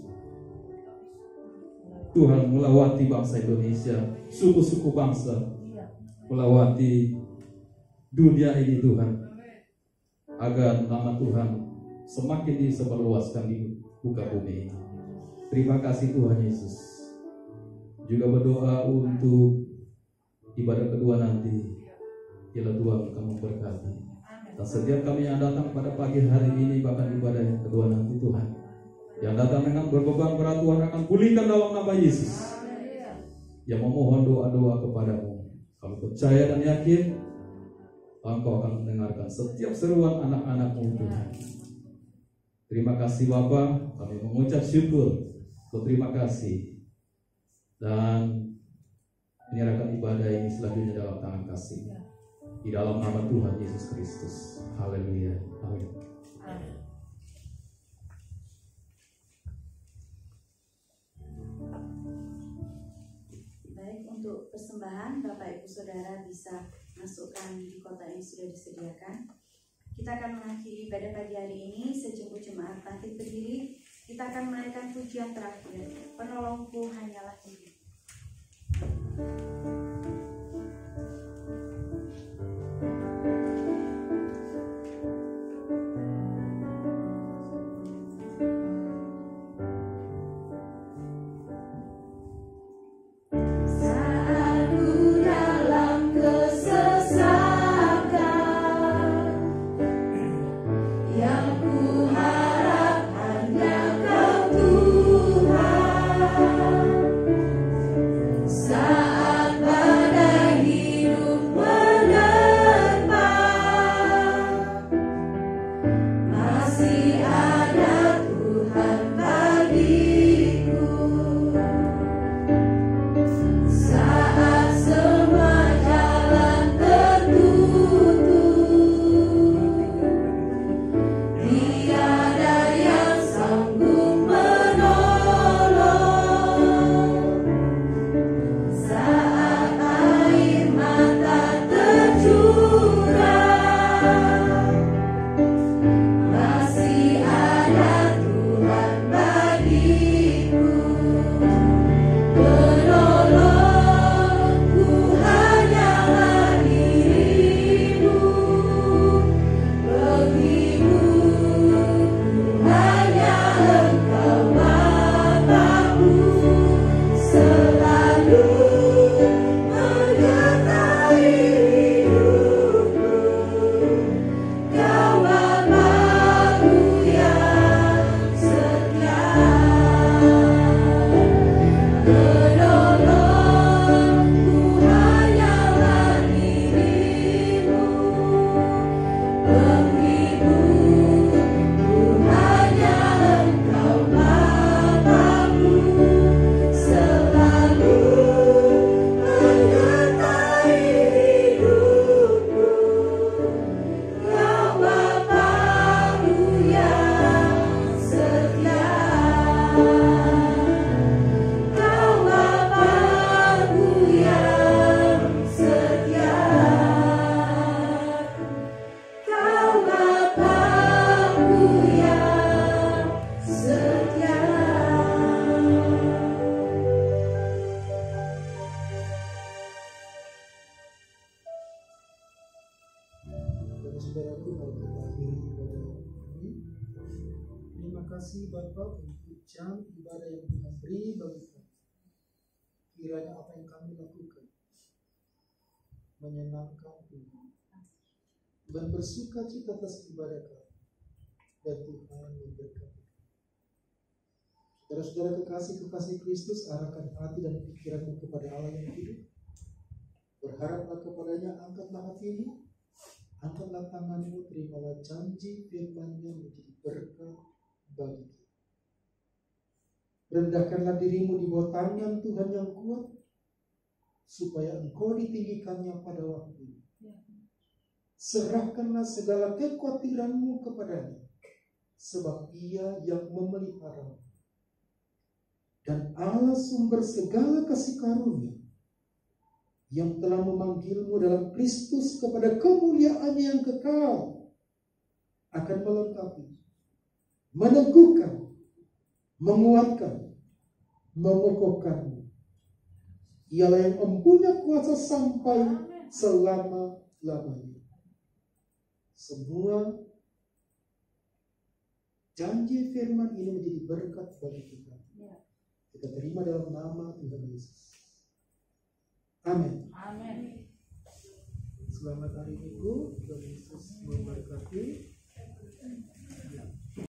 Tuhan melawati bangsa Indonesia, suku-suku bangsa, melawati dunia ini Tuhan, agar nama Tuhan semakin disebarluaskan di muka bumi ini. Terima kasih Tuhan Yesus. Juga berdoa untuk ibadah kedua nanti, bila Tuhan akan memberkati. Dan setiap kami yang datang pada pagi hari ini, bahkan ibadah yang kedua nanti Tuhan, yang datang dengan berbeban berat, Tuhan akan pulihkan dalam nama Yesus. Yang memohon doa-doa kepadamu, kami percaya dan yakin Engkau akan mendengarkan setiap seruan anak-anak-Mu Tuhan. Terima kasih Bapa, kami mengucap syukur, berterima kasih, dan menyerahkan ibadah ini selanjutnya dalam tangan kasih. Di dalam nama Tuhan Yesus Kristus. Haleluya. Amin. Untuk persembahan, Bapak Ibu Saudara bisa masukkan di kotak yang sudah disediakan. Kita akan mengakhiri ibadah pagi hari ini. Sejumlah jemaat bangkit berdiri. Kita akan menaikkan pujian terakhir, Penolongku Hanyalah Diri. Saat Saudara-saudaraku, mari kita akhiri ibadah ini. Terima kasih Bapak untuk jam ibadah yang Tuhan beri bagi kami. Kiranya apa yang kami lakukan menyenangkan Tuhan. Tuhan bersuka cita atas ibadah kami, dan Tuhan memberkati. Saudara-saudara kekasih Kristus, arahkan hati dan pikiranmu kepada Allah yang hidup. Berharaplah kepadanya, angkatlah hatimu, angkatlah tanganmu, terimalah janji firman-Nya menjadi berkat bagi kita. Rendahkanlah dirimu di bawah tangan Tuhan yang kuat, supaya engkau ditinggikannya pada waktu. Serahkanlah segala kekhawatiranmu kepadanya, sebab Ia yang memelihara. Dan Allah sumber segala kasih karunia, yang telah memanggilmu dalam Kristus kepada kemuliaan yang kekal, akan melengkapi, meneguhkan, menguatkan, mengokohkanmu. Ialah yang mempunyai kuasa sampai selama-lamanya. Semua janji firman ini menjadi berkat bagi kita. Kita terima dalam nama Tuhan Yesus. Amin. Amin. Selamat hari Minggu. Tuhan Yesus memberkati.